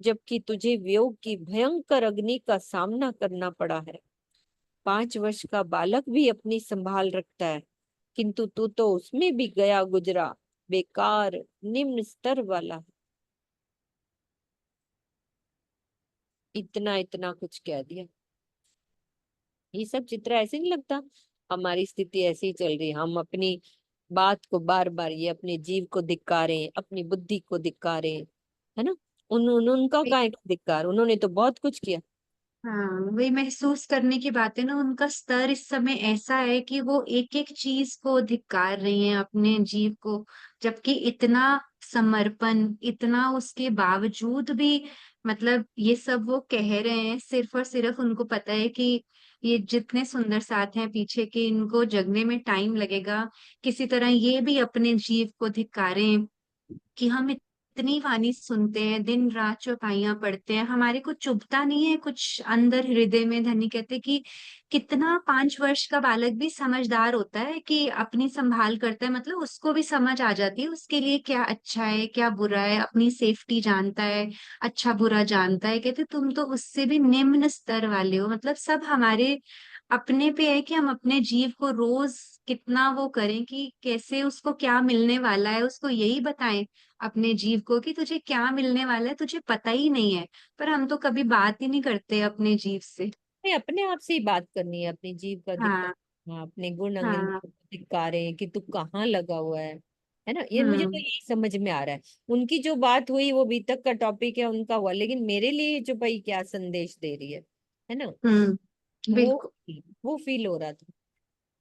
जबकि तुझे वियोग की भयंकर अग्नि का सामना करना पड़ा है। 5 वर्ष का बालक भी अपनी संभाल रखता है, किंतु तू तो उसमें भी गया गुजरा, बेकार निम्न स्तर वाला है। इतना इतना कुछ कह दिया। ये सब चित्र ऐसे नहीं लगता हमारी स्थिति ऐसी ही चल रही है। हम अपनी बात को बार बार ये अपने जीव को धिक्कारें, अपनी बुद्धि को धिक्कारें, है ना। उनका काय का धिक्कार, उन्होंने तो बहुत कुछ किया। हाँ, वही महसूस करने की बात है ना। उनका स्तर इस समय ऐसा है कि वो एक एक चीज को धिक्कार रही हैं, अपने जीव को, जबकि इतना समर्पण, इतना उसके बावजूद भी मतलब ये सब वो कह रहे हैं। सिर्फ और सिर्फ उनको पता है कि ये जितने सुंदर साथ हैं पीछे के, इनको जगने में टाइम लगेगा। किसी तरह ये भी अपने जीव को धिक्कारें कि हम इतनी वाणी सुनते हैं, दिन रात चौपाइयां पढ़ते हैं, हमारे को चुभता नहीं है कुछ अंदर हृदय में। धनी कहते कि कितना 5 वर्ष का बालक भी समझदार होता है कि अपनी संभाल करता है, मतलब उसको भी समझ आ जाती है उसके लिए क्या अच्छा है क्या बुरा है, अपनी सेफ्टी जानता है, अच्छा बुरा जानता है। कहते तुम तो उससे भी निम्न स्तर वाले हो। मतलब सब हमारे अपने पे है कि हम अपने जीव को रोज कितना वो करें कि कैसे उसको क्या मिलने वाला है, उसको यही बताएं अपने जीव को कि तुझे क्या मिलने वाला है तुझे पता ही नहीं है। पर हम तो कभी बात ही नहीं करते अपने जीव से। हमें अपने आप से ही बात करनी है, अपने जीव का हाँ धिक्कार, हाँ, अपने गुण अंगन हाँ। को धिक्कारें कि तू कहाँ लगा हुआ है ना। ये मुझे तो हम्म यही समझ में आ रहा है। उनकी जो बात हुई वो अभी तक का टॉपिक है, उनका हुआ, लेकिन मेरे लिए जो भाई क्या संदेश दे रही है ना, वो बिल्कुल। वो फील हो रहा था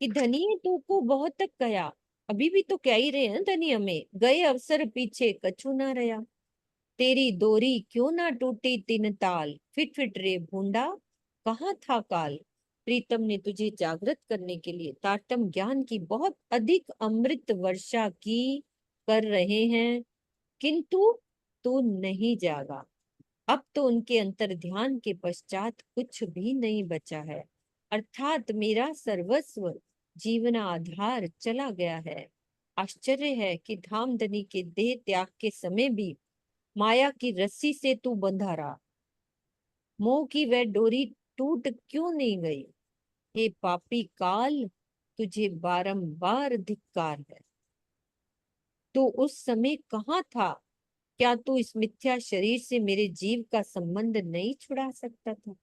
कि धनी तू को बहुत तक कया, अभी भी तो कह ही रहे हैं धनी हमें, गए अवसर पीछे कछु ना रहा। तेरी डोरी क्यों ना टूटी तीन ताल, फिट फिट रे भूंडा कहाँ था काल। प्रीतम ने तुझे जागृत करने के लिए तारतम ज्ञान की बहुत अधिक अमृत वर्षा की कर रहे हैं, किंतु तू नहीं जागा। अब तो उनके अंतर ध्यान के पश्चात कुछ भी नहीं बचा है, अर्थात मेरा सर्वस्व जीवन आधार चला गया है। आश्चर्य है कि धामधनी के देह त्याग के समय भी माया की रस्सी से तू बंधा रहा। मोह की वह डोरी टूट क्यों नहीं गई? हे पापी काल, तुझे बारंबार धिक्कार है। तू उस समय कहाँ था? क्या तू इस मिथ्या शरीर से मेरे जीव का संबंध नहीं छुड़ा सकता था?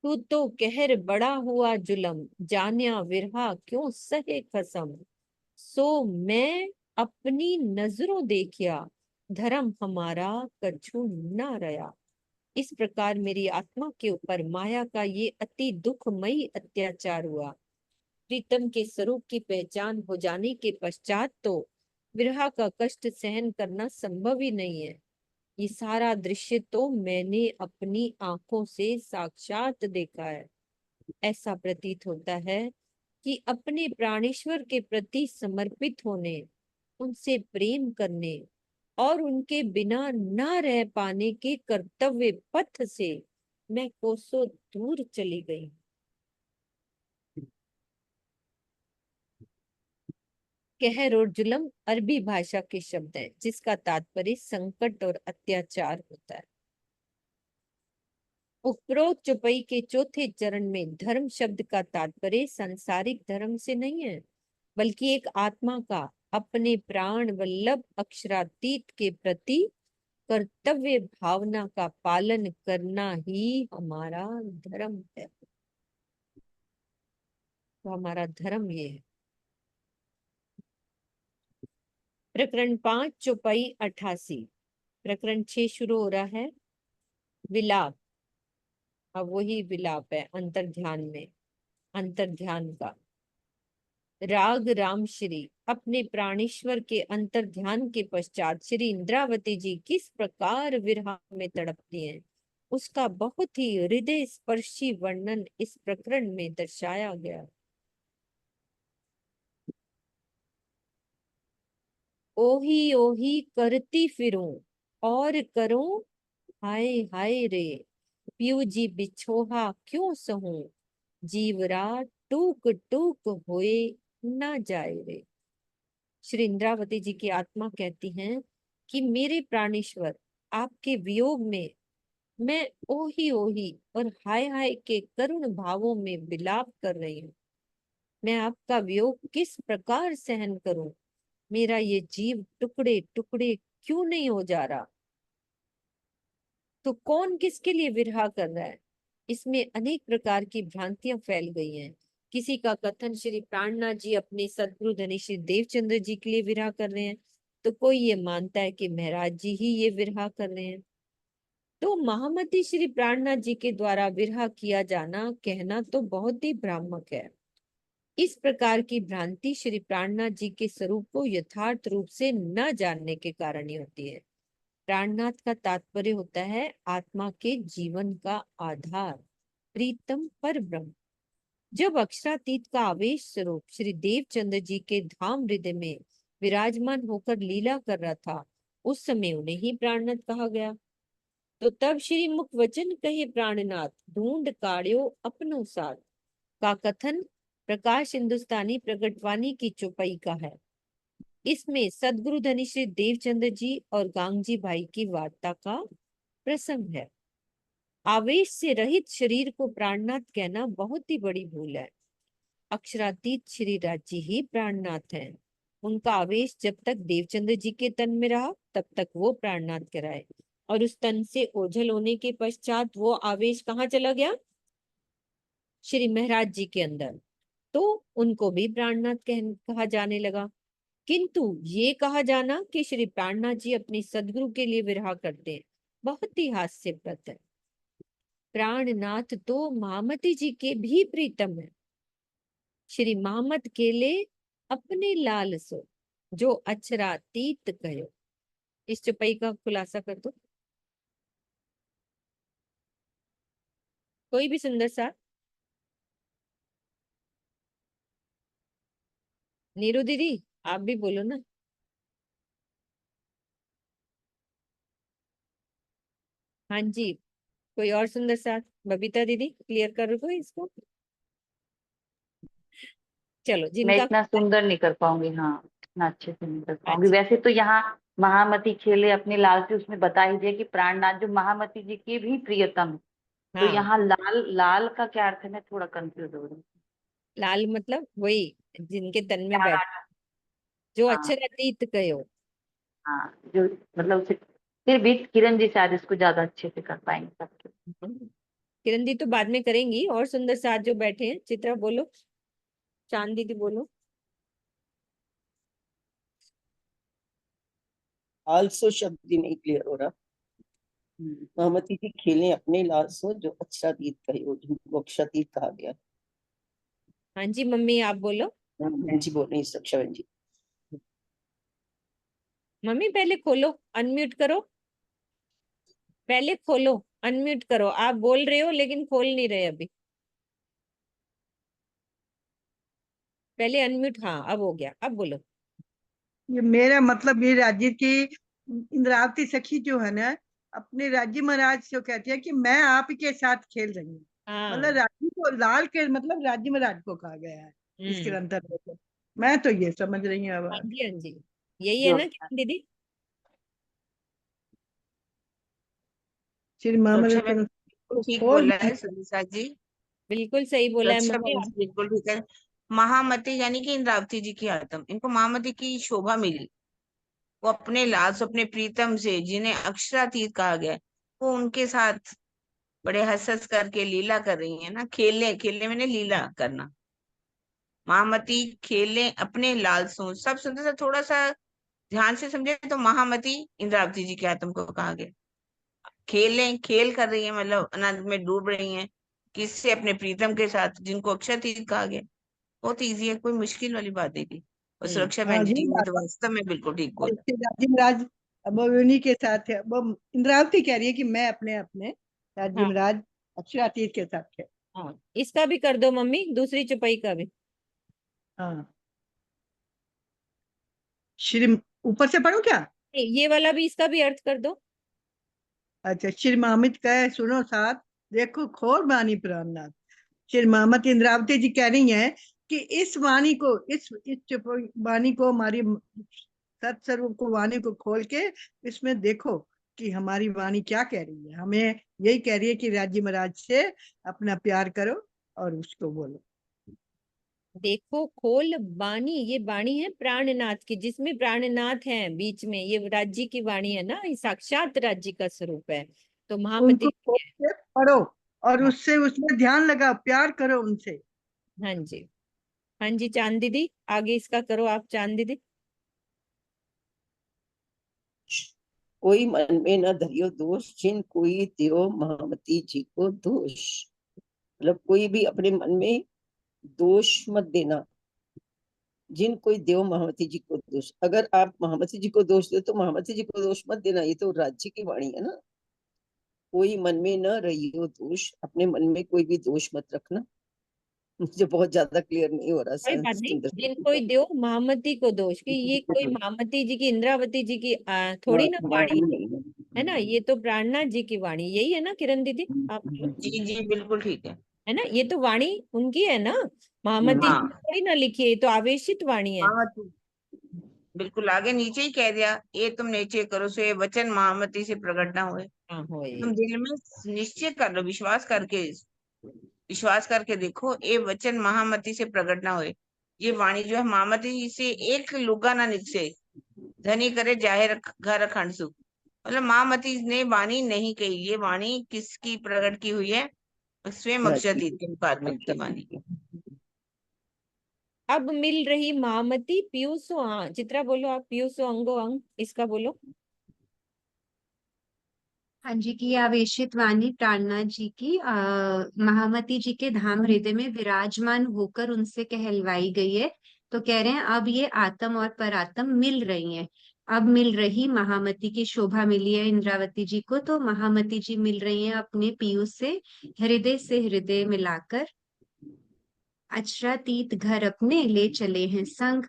तू तो कहर बड़ा हुआ जुलम, जान्या विरहा क्यों सहे कसम। सो मैं अपनी नजरों देखिया, धर्म हमारा कछु न रया। इस प्रकार मेरी आत्मा के ऊपर माया का ये अति दुखमयी अत्याचार हुआ। प्रीतम के स्वरूप की पहचान हो जाने के पश्चात तो विरह का कष्ट सहन करना संभव ही नहीं है। ये सारा दृश्य तो मैंने अपनी आंखों से साक्षात देखा है। ऐसा प्रतीत होता है कि अपने प्राणेश्वर के प्रति समर्पित होने, उनसे प्रेम करने और उनके बिना न रह पाने के कर्तव्य पथ से मैं कोसों दूर चली गई। कहर और जुलम अरबी भाषा के शब्द है, जिसका तात्पर्य संकट और अत्याचार होता है। उपरोक्त चौपाई के चौथे चरण में धर्म शब्द का तात्पर्य सांसारिक धर्म से नहीं है, बल्कि एक आत्मा का अपने प्राण वल्लभ अक्षरातीत के प्रति कर्तव्य भावना का पालन करना ही हमारा धर्म है। तो हमारा धर्म ये है। प्रकरण 5 चौपाई 88। प्रकरण 6 शुरू हो रहा है विलाप। अब वही विलाप है अंतर ध्यान में, अंतर ध्यान का राग राम श्री। अपने प्राणेश्वर के अंतर ध्यान के पश्चात श्री इंद्रावती जी किस प्रकार विरह में तड़पती हैं, उसका बहुत ही हृदय स्पर्शी वर्णन इस प्रकरण में दर्शाया गया। ओही ओही करती फिरूं और करूं हाय हाय रे, पियू जी बिछोहा क्यों सहूं, जीवरा टूक टूक होए ना जाए रे। श्री इंद्रावती जी की आत्मा कहती हैं कि मेरे प्राणेश्वर, आपके वियोग में मैं ओही ओही और हाय हाय के करुण भावों में विलाप कर रही हूँ। मैं आपका वियोग किस प्रकार सहन करूं? मेरा ये जीव टुकड़े टुकड़े क्यों नहीं हो जा रहा? तो कौन किसके लिए विरह कर रहा है? इसमें अनेक प्रकार की भ्रांतियां फैल गई हैं। किसी का कथन श्री प्राणनाथ जी अपने सदगुरु धनी श्री देवचंद्र जी के लिए विरह कर रहे हैं, तो कोई ये मानता है कि महाराज जी ही ये विरह कर रहे हैं। तो महामती श्री प्राणनाथ जी के द्वारा विरह किया जाना कहना तो बहुत ही भ्रामक है। इस प्रकार की भ्रांति श्री प्राणनाथ जी के स्वरूप को यथार्थ रूप से न जानने के कारण ही होती है। प्राणनाथ का तात्पर्य होता है आत्मा के जीवन का आधार, प्रीतम पर ब्रह्म। जब अक्षरातीत का आवेश स्वरूप श्री देवचंद्र जी के धाम हृदय में विराजमान होकर लीला कर रहा था, उस समय उन्हें ही प्राणनाथ कहा गया। तो तब श्री मुख वचन कहे प्राणनाथ, ढूंढ काढ़्यो अपनो साथ का कथन प्रकाश हिंदुस्तानी प्रगटवाणी की चौपाई का है। इसमें सदगुरु धनी श्री देवचंद्र जी और गांगजी भाई की वार्ता का प्रसंग है। आवेश से रहित शरीर को प्राणनाथ कहना बहुत ही बड़ी भूल है। अक्षरातीत श्री राज्य ही प्राणनाथ हैं। उनका आवेश जब तक देवचंद्र जी के तन में रहा, तब तक वो प्राणनाथ कराए, और उस तन से ओझल होने के पश्चात वो आवेश कहाँ चला गया? श्री महाराज जी के अंदर। तो उनको भी प्राणनाथ कहा जाने लगा। किंतु ये कहा जाना कि श्री प्राणनाथ जी अपने सदगुरु के लिए विरह करते हैं, बहुत ही हास्यप्रद है। प्राणनाथ तो महामती जी के भी प्रीतम है। श्री महामत केले अपने लाल सो, जो अक्षरातीत कहो। इस चौपाई का खुलासा कर दो कोई भी सुंदर सा। नीरू दीदी, आप भी बोलो ना। हाँ जी, कोई और सुंदर सा। बबीता दीदी क्लियर कर दो इसको। चलो मैं जिनका इतना सुंदर नहीं कर पाऊंगी, हाँ इतना अच्छे से नहीं कर पाऊंगी। अच्छा, वैसे तो यहाँ महामती खेले अपने लाल से, उसमें बता ही दिया कि प्राणनाथ जो महामती जी की भी प्रियतम है। तो हाँ यहाँ लाल, लाल का क्या अर्थ है, मैं थोड़ा कंफ्यूज हो रही हूँ। लाल मतलब वही जिनके तन में बैठ, लाल, जो हाँ अक्षरातीत कहो। हाँ, जो मतलब उसे, फिर भी किरण जी शायद इसको ज्यादा अच्छे से कर पाएंगे सबके। किरण दी तो बाद में करेंगी, और सुंदर साथ जो बैठे हैं। चित्रा बोलो, चांद दीदी बोलो। आलसो शब्द ही नहीं क्लियर हो रहा। महामती जी खेलें अपने लाल सो जो अक्षरातीत कहो, जिनको अक्षरातीत कहा गया। हाँ जी मम्मी आप बोलो। बहन जी बोल रही हैं, सुरक्षा बहन जी। मम्मी पहले खोलो, अनम्यूट करो, पहले खोलो, अनम्यूट करो। आप बोल रहे हो लेकिन खोल नहीं रहे अभी। पहले अनम्यूट, हाँ अब हो गया, अब बोलो। ये मेरा मतलब, ये राज्य की इंद्रावती सखी जो है ना, अपने राज्य महाराज से कहती है कि मैं आप के साथ खेल रही हूँ। हाँ मतलब राज्य को, लाल के मतलब राज्य महाराज को कहा गया है इसके हम्म, अंतर्गत। मैं तो ये समझ रही हूँ हाँ अब। जी हाँ जी, यही है जो ना किरण दीदी। श्री सुरक्षा महामृत बहन बिल्कुल ठीक खोल बोला है सुनीता जी। बिल्कुल सही बोला है सुरक्षा मम्मी बहन आप। जी बिल्कुल ठीक है। महामती यानी कि इंद्रावती जी की आत्म, इनको महामती की शोभा मिली। वो अपने लाल से, अपने प्रीतम से, जिन्हें अक्षरातीत कहा गया है, वो उनके साथ बड़े हंस हंस करके लीला कर रही है ना। खेलने, खेलने मैंने लीला करना। महामती खेले अपने लाल सो, सब सुनते थे, थोड़ा सा ध्यान से समझे तो महामती इंद्रावती जी के आत्म को कहा गया। खेलें, खेल कर रही है मतलब आनंद में डूब रही हैं। किससे? अपने प्रीतम के साथ, जिनको अक्षरातीत कहा गया। बहुत इजी है, कोई मुश्किल वाली बात नहीं थी। और सुरक्षा हाँ बहन ये जी ने बात तो है। वास्तव में बिल्कुल ठीक और बोला। उसके राज्य महाराज अब वो उन्हीं के साथ है। वो इंद्रावती कह रही है कि मैं अपने अपने राज्य हाँ महाराज अक्षरातीत के साथ है। हाँ, इसका भी कर दो मम्मी, दूसरी चौपाई का भी। हाँ, श्री, ऊपर से पढ़ो क्या? ये वाला भी, इसका भी अर्थ कर दो। अच्छा, श्री मामित कहे सुनो साथ, देखो खोल बानी प्राणनाथ। श्री मामत इंद्रावती जी कह रही हैं कि इस वाणी को, इस वाणी को, हमारी सत्स्वरूप को, वाणी को खोल के इसमें देखो कि हमारी वाणी क्या कह रही है। हमें यही कह रही है कि राज्य महाराज से अपना प्यार करो और उसको बोलो। देखो खोल बानी, ये बाणी है प्राणनाथ की, जिसमें प्राणनाथ है बीच में। ये राज्य की वाणी है ना, ये साक्षात राज्य का स्वरूप है। तो उनको महामती खोल के पढ़ो और हाँ उससे, उसमें ध्यान लगाओ, प्यार करो उनसे। हाँ जी, हाँ जी चांद दीदी आगे इसका करो आप, चांद दीदी। कोई मन में न धरियो दोष, जिन कोई त्यो महामती जी को दोष। मतलब कोई भी अपने मन में दोष मत देना। जिन कोई देव महामती जी को दोष, अगर आप महामती जी को दोष दे तो महामती जी को दोष मत देना, ये तो राज्य की वाणी है ना। कोई मन में न रहियो दोष, अपने मन में कोई भी दोष मत रखना। मुझे बहुत ज्यादा क्लियर नहीं हो रहा कोई बात नहीं, सुंदर जिन जी कोई का। दो महामती को दोष, कि ये कोई महामती जी की, इंद्रावती जी की थोड़ी ना वाणी है ना, ये तो प्राणनाथ जी की वाणी। यही है ना किरण दीदी आप बोलो। जी जी बिल्कुल ठीक है। है ना, ये तो वाणी उनकी है ना, महामती जी हाँ, ने थोड़ी ना लिखी है, ये तो आवेशित वाणी है। महामती बिल्कुल आगे नीचे ही कह दिया, ये तुम नीचे करो सो ये वचन महामती से प्रकट ना हुए। हाँ होए। तुम दिल में निश्चय कर लो, विश्वास करके देखो, ये वचन महामती से प्रकट ना हुए। ये वाणी जो है महामती जी से एक लुगा ना निकसे, धनी करे जाहिर घर अखंड सुख। मतलब महामती ने वाणी नहीं कही, ये वाणी किसकी प्रकट की हुई है? स्वयं अक्षरातीत के मुखारबिंद की वाणी। अब मिल रही महामती पीयूसो, हाँ चित्रा बोलो आप, पीयूसो अंगो अंग इसका बोलो। हाँ जी, की आवेशित वाणी प्राणनाथ जी की महामती जी के धाम हृदय में विराजमान होकर उनसे कहलवाई गई है। तो कह रहे हैं अब ये आत्म और परात्म मिल रही हैं। अब मिल रही, महामती की शोभा मिली है इंद्रावती जी को, तो महामती जी मिल रही हैं अपने पीयूष से हृदय मिलाकर। अक्षरातीत घर अपने ले चले हैं संग।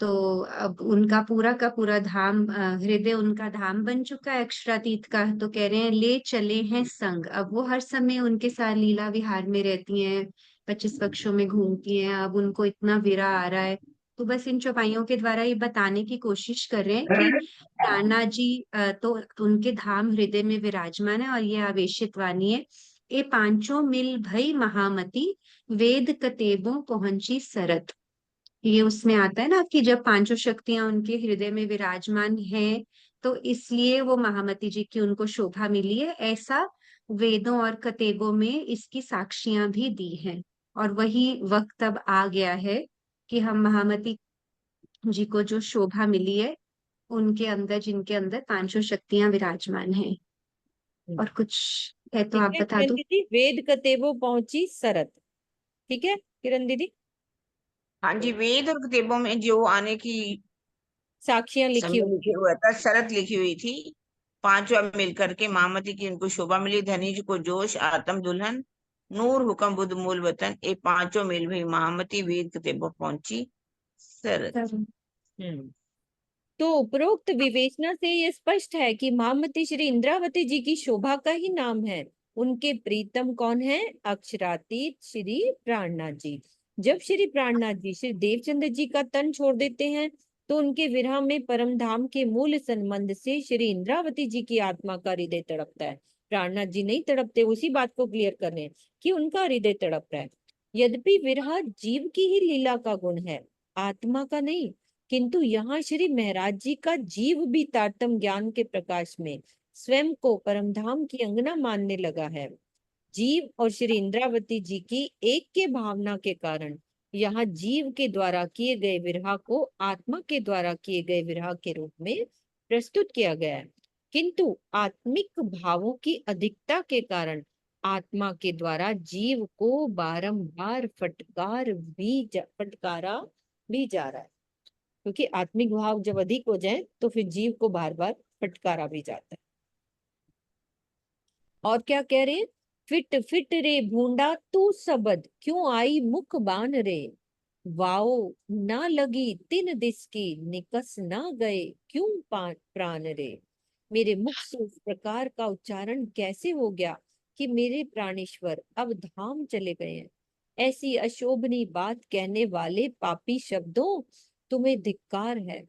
तो अब उनका पूरा का पूरा धाम हृदय उनका धाम बन चुका है अक्षरातीत का। तो कह रहे हैं ले चले हैं संग। अब वो हर समय उनके साथ लीला विहार में रहती हैं, 25 कक्षों में घूमती हैं। अब उनको इतना विरह आ रहा है, तो बस इन चौपाइयों के द्वारा ये बताने की कोशिश कर रहे हैं कि प्राणनाथ जी तो उनके धाम हृदय में विराजमान है। और ये आवेशित वाणी है, ए पांचों मिल भई महामती, वेद कतेबों पहुंची सरत। ये उसमें आता है ना कि जब पांचों शक्तियां उनके हृदय में विराजमान हैं, तो इसलिए वो महामती जी की उनको शोभा मिली है। ऐसा वेदों और कतेबों में इसकी साक्षियां भी दी हैं। और वही वक्त अब आ गया है कि हम महामती जी को जो शोभा मिली है, उनके अंदर, जिनके अंदर पांचों शक्तियां विराजमान हैं। और कुछ है तो ठीक आप है बता किरण दो। दीदी, वेद कतेबो पहुंची सरत। ठीक है किरण दीदी, हाँ जी, वेद और किताबों में जो आने की साक्षियां लिखी समय हुई लिखी थी। हुआ था, शरत लिखी हुई थी। पांचवा मिलकर के महामती की उनको शोभा मिली, धनी जी को जोश, आत्म दुल्हन, नूर हुक्म बुद्ध मूल वतन, ये पांचों मिल भई महामती, वेद किताबों पहुंची शरत। हम्म तो उपरोक्त विवेचना से ये स्पष्ट है कि महामती श्री इंद्रावती जी की शोभा का ही नाम है। उनके प्रीतम कौन है? अक्षरातीत श्री प्राणनाथ जी। जब श्री प्राणनाथ जी श्री देवचंद्र जी का तन छोड़ देते हैं, तो उनके विरह में परम धाम के मूल संबंध से श्री इंद्रावती जी की आत्मा का हृदय तड़पता है। प्राणनाथ जी नहीं तड़पते, उसी बात को क्लियर कर रहे हैं कि उनका हृदय तड़प रहा है। यद्यपि विरह जीव की ही लीला का गुण है, आत्मा का नहीं, किंतु यहाँ श्री महाराज जी का जीव भी तारतम ज्ञान के प्रकाश में स्वयं को परमधाम की अंगना मानने लगा है। जीव और श्री इंद्रावती जी की एक के भावना के कारण यहाँ जीव के द्वारा किए गए विरह को आत्मा के द्वारा किए गए विरह के रूप में प्रस्तुत किया गया है। किंतु आत्मिक भावों की अधिकता के कारण आत्मा के द्वारा जीव को बारंबार फटकारा भी जा रहा है, क्योंकि आत्मिक भाव जब अधिक हो जाए तो फिर जीव को बार बार फटकारा भी जाता है। और क्या कह रहे हैं? फिट फिट रे भूंडा तू सबद, क्यों आई मुख बान रे, वाओ ना लगी तिन दिस की, निकस ना गए क्यों प्राण रे। मेरे मुख से उस प्रकार का उच्चारण कैसे हो गया कि मेरे प्राणेश्वर अब धाम चले गए हैं। ऐसी अशोभनीय बात कहने वाले पापी शब्दों, तुम्हें धिक्कार है।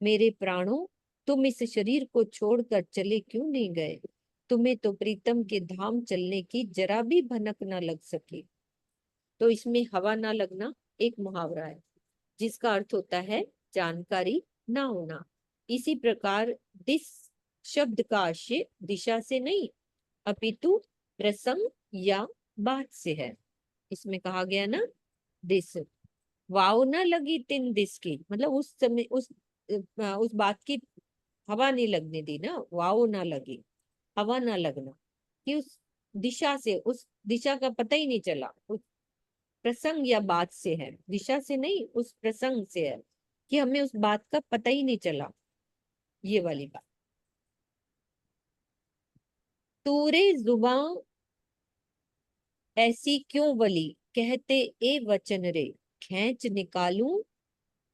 मेरे प्राणों, तुम इस शरीर को छोड़कर चले क्यों नहीं गए? तुम्हें तो प्रीतम के धाम चलने की जरा भी भनक ना लग सकी। तो इसमें हवा ना लगना एक मुहावरा है, जिसका अर्थ होता है जानकारी ना होना। इसी प्रकार दिस शब्द का आशय दिशा से नहीं, अपितु प्रसंग या बात से है। इसमें कहा गया ना दिस, वाव ना लगी तिन दिस की, मतलब उस समय उस बात की हवा नहीं लगने दी ना, वाव ना लगी, हवा ना लगना, कि उस दिशा से, उस दिशा का पता ही नहीं चला। उस प्रसंग या बात से है, दिशा से नहीं, उस प्रसंग से है कि हमें उस बात का पता ही नहीं चला। ये वाली बात। तूरे जुबां ऐसी क्यों वली, कहते ए वचन रे, खींच निकालूं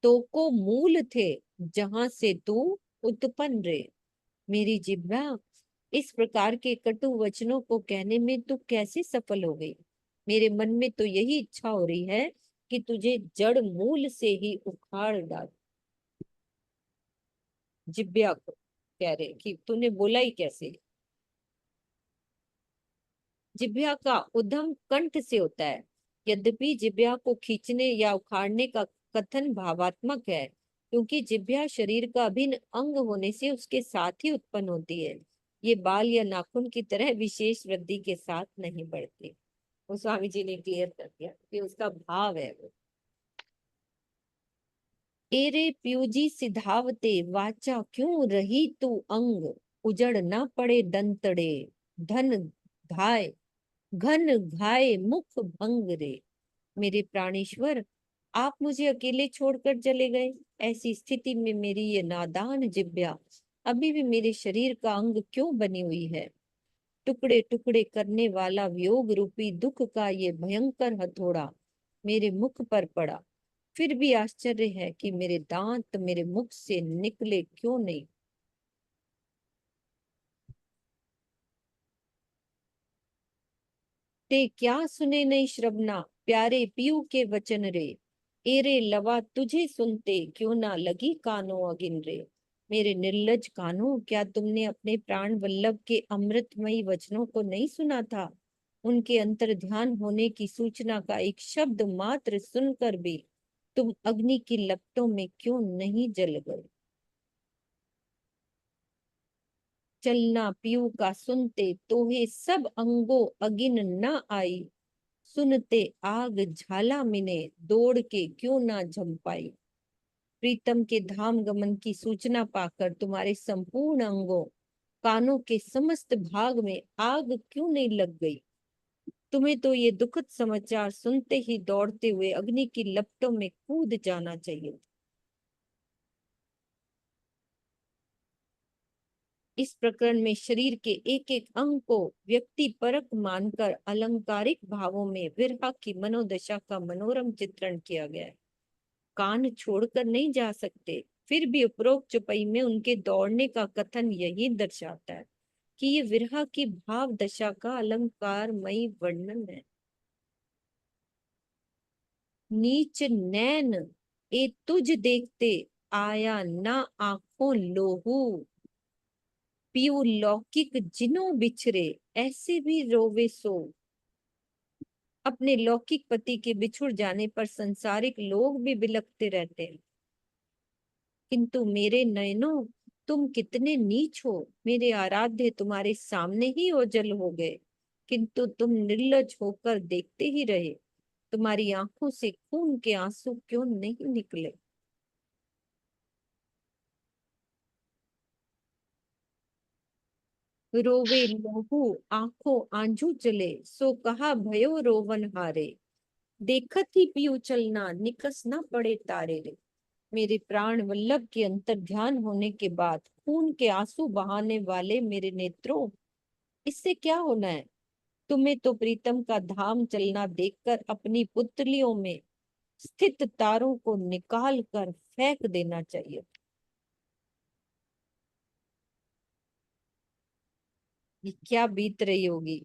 तो को मूल थे, जहां से तू उत्पन्न रे। मेरी जिह्वा इस प्रकार के कटु वचनों को कहने में तू कैसे सफल हो गई? मेरे मन में तो यही इच्छा हो रही है कि तुझे जड़ मूल से ही उखाड़ डाल। जिब्या को कह रहे कि तूने बोला ही कैसे। जिब्या का उद्गम कंठ से होता है। यद्यपि जिब्या को खींचने या उखाड़ने का कथन भावात्मक है, क्योंकि जिब्या शरीर का अभिन्न अंग होने से उसके साथ ही उत्पन्न होती है। ये बाल या नाखून की तरह विशेष वृद्धि के साथ नहीं बढ़ती। वो स्वामी जी ने क्लियर कर दिया कि उसका भाव है वो। एरे प्यूजी सिधावते, वाचा क्यों रही तू अंग, उजड़ ना पड़े दंतड़े, धन घाय घन घाय मुख भंग रे। मेरे प्राणेश्वर, आप मुझे अकेले छोड़कर चले गए। ऐसी स्थिति में मेरी ये नादान जिब्या अभी भी मेरे शरीर का अंग क्यों बनी हुई है? टुकड़े टुकड़े करने वाला वियोग रूपी दुख का ये भयंकर हथौड़ा मेरे मुख पर पड़ा, फिर भी आश्चर्य है कि मेरे दांत मेरे मुख से निकले क्यों नहीं। ते क्या सुने नहीं श्रवना, प्यारे पीयू के वचन रे। एरे लवा तुझे सुनते क्यों ना लगी कानों अगिन रे। मेरे निर्लज कानों, क्या तुमने अपने प्राण वल्लभ के अमृतमयी वचनों को नहीं सुना था। उनके अंतर ध्यान होने की सूचना का एक शब्द मात्र सुनकर भी तुम अग्नि की लपटों में क्यों नहीं जल गए। चलना पीयू का सुनते तोहे सब अंगों अगिन न आई। सुनते आग झाला मिने दौड़ के क्यों ना झंपाई। प्रीतम के धाम गमन की सूचना पाकर तुम्हारे संपूर्ण अंगों कानों के समस्त भाग में आग क्यों नहीं लग गई। तुम्हें तो ये दुखद समाचार सुनते ही दौड़ते हुए अग्नि की लपटों में कूद जाना चाहिए। इस प्रकरण में शरीर के एक एक अंग को व्यक्ति परक मानकर अलंकारिक भावों में विरह की मनोदशा का मनोरम चित्रण किया गया है। कान छोड़कर नहीं जा सकते, फिर भी उपरोक्त चौपाई में उनके दौड़ने का कथन यही दर्शाता है कि ये विरह की भाव दशा का अलंकारमयी वर्णन है। नीच नैन ए तुझ देखते आया ना आंखों लोहू। पियू लौकिक जिनो बिछरे ऐसे भी रोवे सो। अपने लौकिक पति के बिछुड़ जाने पर संसारिक लोग भी बिलखते रहते हैं, किंतु मेरे नयनों तुम कितने नीच हो। मेरे आराध्य तुम्हारे सामने ही ओझल हो गए, किंतु तुम निर्लज होकर देखते ही रहे। तुम्हारी आंखों से खून के आंसू क्यों नहीं निकले। रोवे लहू आंखों आंजू चले, सो कहा भयो रोवन हारे। देखत ही पियू चलना निकस न पड़े तारे रे। मेरे प्राण वल्लभ के अंतर ध्यान होने के बाद खून के आंसू बहाने वाले मेरे नेत्रों, इससे क्या होना है। तुम्हें तो प्रीतम का धाम चलना देखकर अपनी पुतलियों में स्थित तारों को निकाल कर फेंक देना चाहिए। ये क्या बीत रही होगी।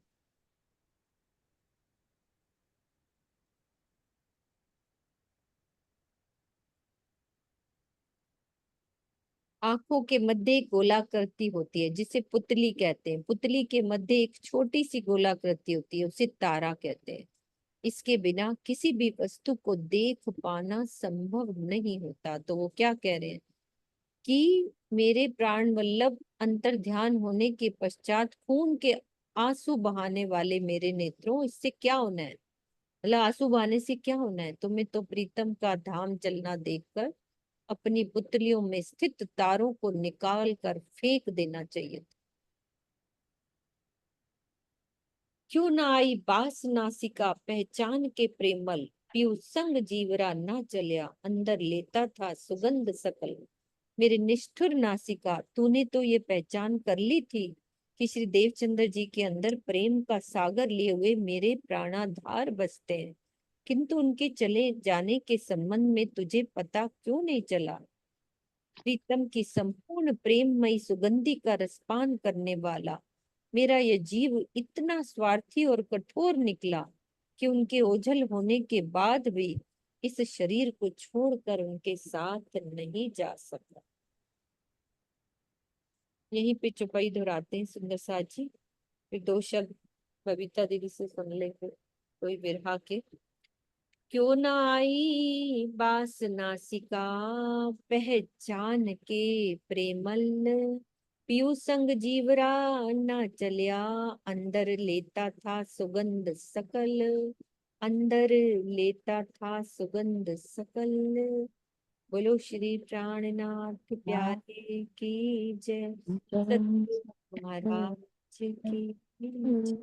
आंखों के मध्य एक गोलाकृति होती है जिसे पुतली कहते हैं। पुतली के मध्य एक छोटी सी गोलाकृति होती है, उसे तारा कहते हैं। इसके बिना किसी भी वस्तु को देख पाना संभव नहीं होता। तो वो क्या कह रहे हैं कि मेरे प्राण वल्लभ अंतर ध्यान होने के पश्चात खून के आंसू बहाने वाले मेरे नेत्रों, इससे क्या होना है। मतलब आंसू बहाने से क्या होना है। तुम्हें तो प्रीतम का धाम चलना देखकर अपनी पुतलियों में स्थित तारों को निकाल कर फेंक देना चाहिए। क्यों ना आई बास नासिका पहचान के प्रेमल। पीयू संग जीवरा ना चलिया अंदर लेता था सुगंध सकल। मेरे निष्ठुर नासिका, तूने तो ये पहचान कर ली थी कि श्री देवचंद्र जी के अंदर प्रेम का सागर लिए हुए मेरे प्राणाधार बसते हैं, किंतु उनके चले जाने के संबंध में तुझे पता क्यों नहीं चला। प्रीतम की संपूर्ण प्रेममयी सुगंधि का रसपान करने वाला मेरा यह जीव इतना स्वार्थी और कठोर निकला कि उनके ओझल होने के बाद भी इस शरीर को छोड़कर उनके साथ नहीं जा सका। यहीं पे चौपाई दोहराते हैं सुंदर साथ जी। फिर दो शब्द बबीता दीदी से सुन लेंगे कोई विरहा के। क्यों ना आई बास नासिका पहचान के प्रेमल। पियू संग जीवरा ना चलिया अंदर लेता था सुगंध सकल। अंदर लेता था सुगंध सकल। बोलो श्री प्राणनाथ प्यारे की जय। सतगुरु महाराज की जय।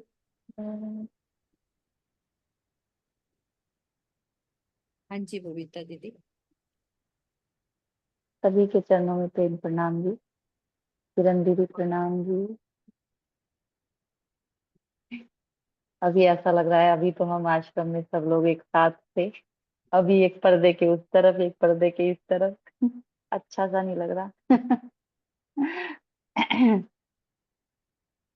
हाँ जी बबीता दीदी। सभी के चरणों में प्रेम प्रणाम जी। किरण दीदी प्रणाम जी। अभी ऐसा लग रहा है अभी तो हम आश्रम में सब लोग एक साथ थे, अभी एक पर्दे के उस तरफ, एक पर्दे के इस तरफ। अच्छा सा नहीं लग रहा।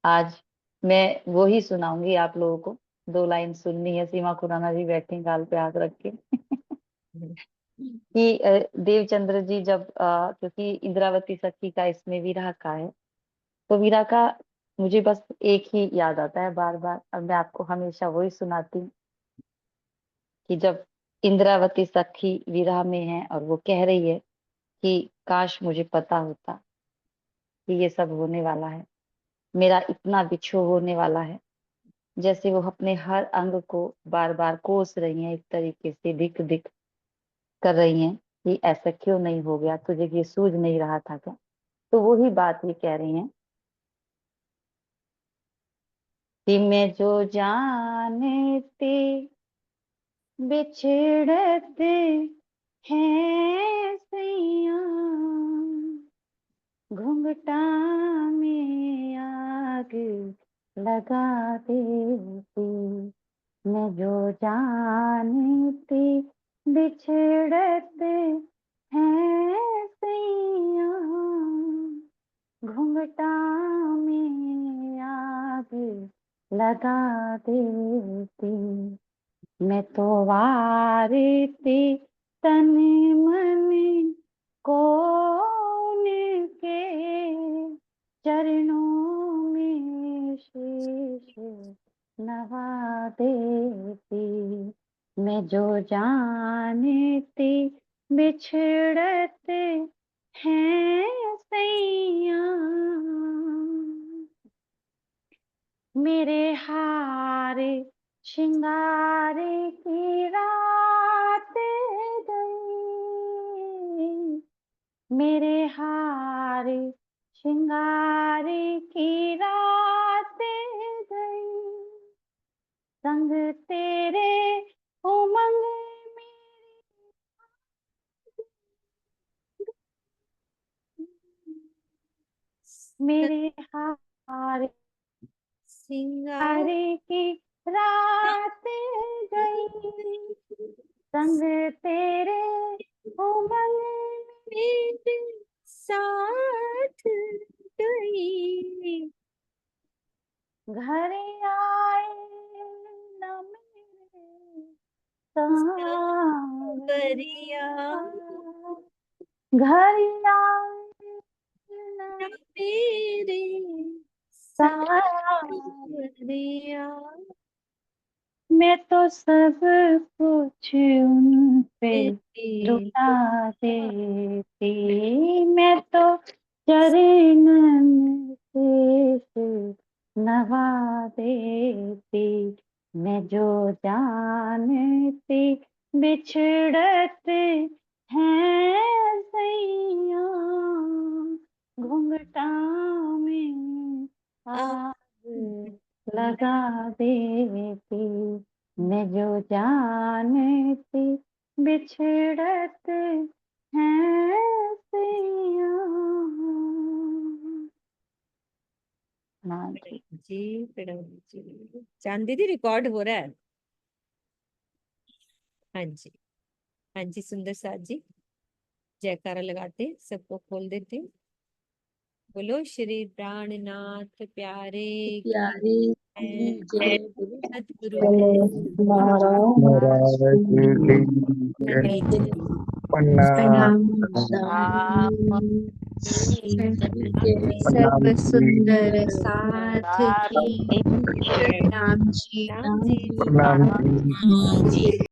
आज मैं वो ही सुनाऊंगी आप लोगों को। 2 लाइन सुननी है। सीमा खुराना जी बैठी गाल पे हाथ रख के। कि देवचंद्र जी जब क्योंकि इंद्रावती सखी का इसमें वीरा का है, तो वीरा का मुझे बस एक ही याद आता है बार बार, और मैं आपको हमेशा वही सुनाती हूँ कि जब इंद्रावती सखी विरह में है और वो कह रही है कि काश मुझे पता होता कि ये सब होने वाला है, मेरा इतना बिछोह होने वाला है। जैसे वो अपने हर अंग को बार बार कोस रही हैं, एक तरीके से धिक धिक कर रही हैं कि ऐसा क्यों नहीं हो गया, तुझे ये सूझ नहीं रहा था क्या। तो वही बात ये कह रही हैं कि मैं जो जानती बिछड़ते हैं सैया, घुंघटा में आग लगा देती। मैं जो जानती बिछड़ते हैं सैया, घुंघटा में आग लगा देती। मैं तो वारती तन मन को उनके चरणों में शीश नवा देती। मैं जो जानती बिछड़ते हैं सैया, मेरे हार श्रृंगार की रात गई, मेरे हार श्रृंगार की रात गई। संग तेरे उमंग मेरे हार सिंगार की रात गई, संग तेरे उमंग मेरे साथ गई। घर आए न मेरे सावरिया, घर आए न मेरे सावरिया। मैं तो सब कुछ उन पे लुटा देती। मैं तो चरणन से नवा देती। मैं जो जानती बिछड़ते हैं सैया, घुंघटा में आग लगा देती। मैं जो जानती बिछड़ते हैं सैया। हाँ जी। जी मैडम जी, चांदी दी रिकॉर्ड हो रहा है। हाँ जी, हाँ जी, सुंदर साथ जी जयकारा लगाते, सबको खोल देते। बोलो श्री प्राणनाथ प्यारे की जय। सतगुरु महाराज की प्रणाम। सर्व सुंदर साथ साथ की की प्रणाम जी। राम जी प्रणाम जी। जी।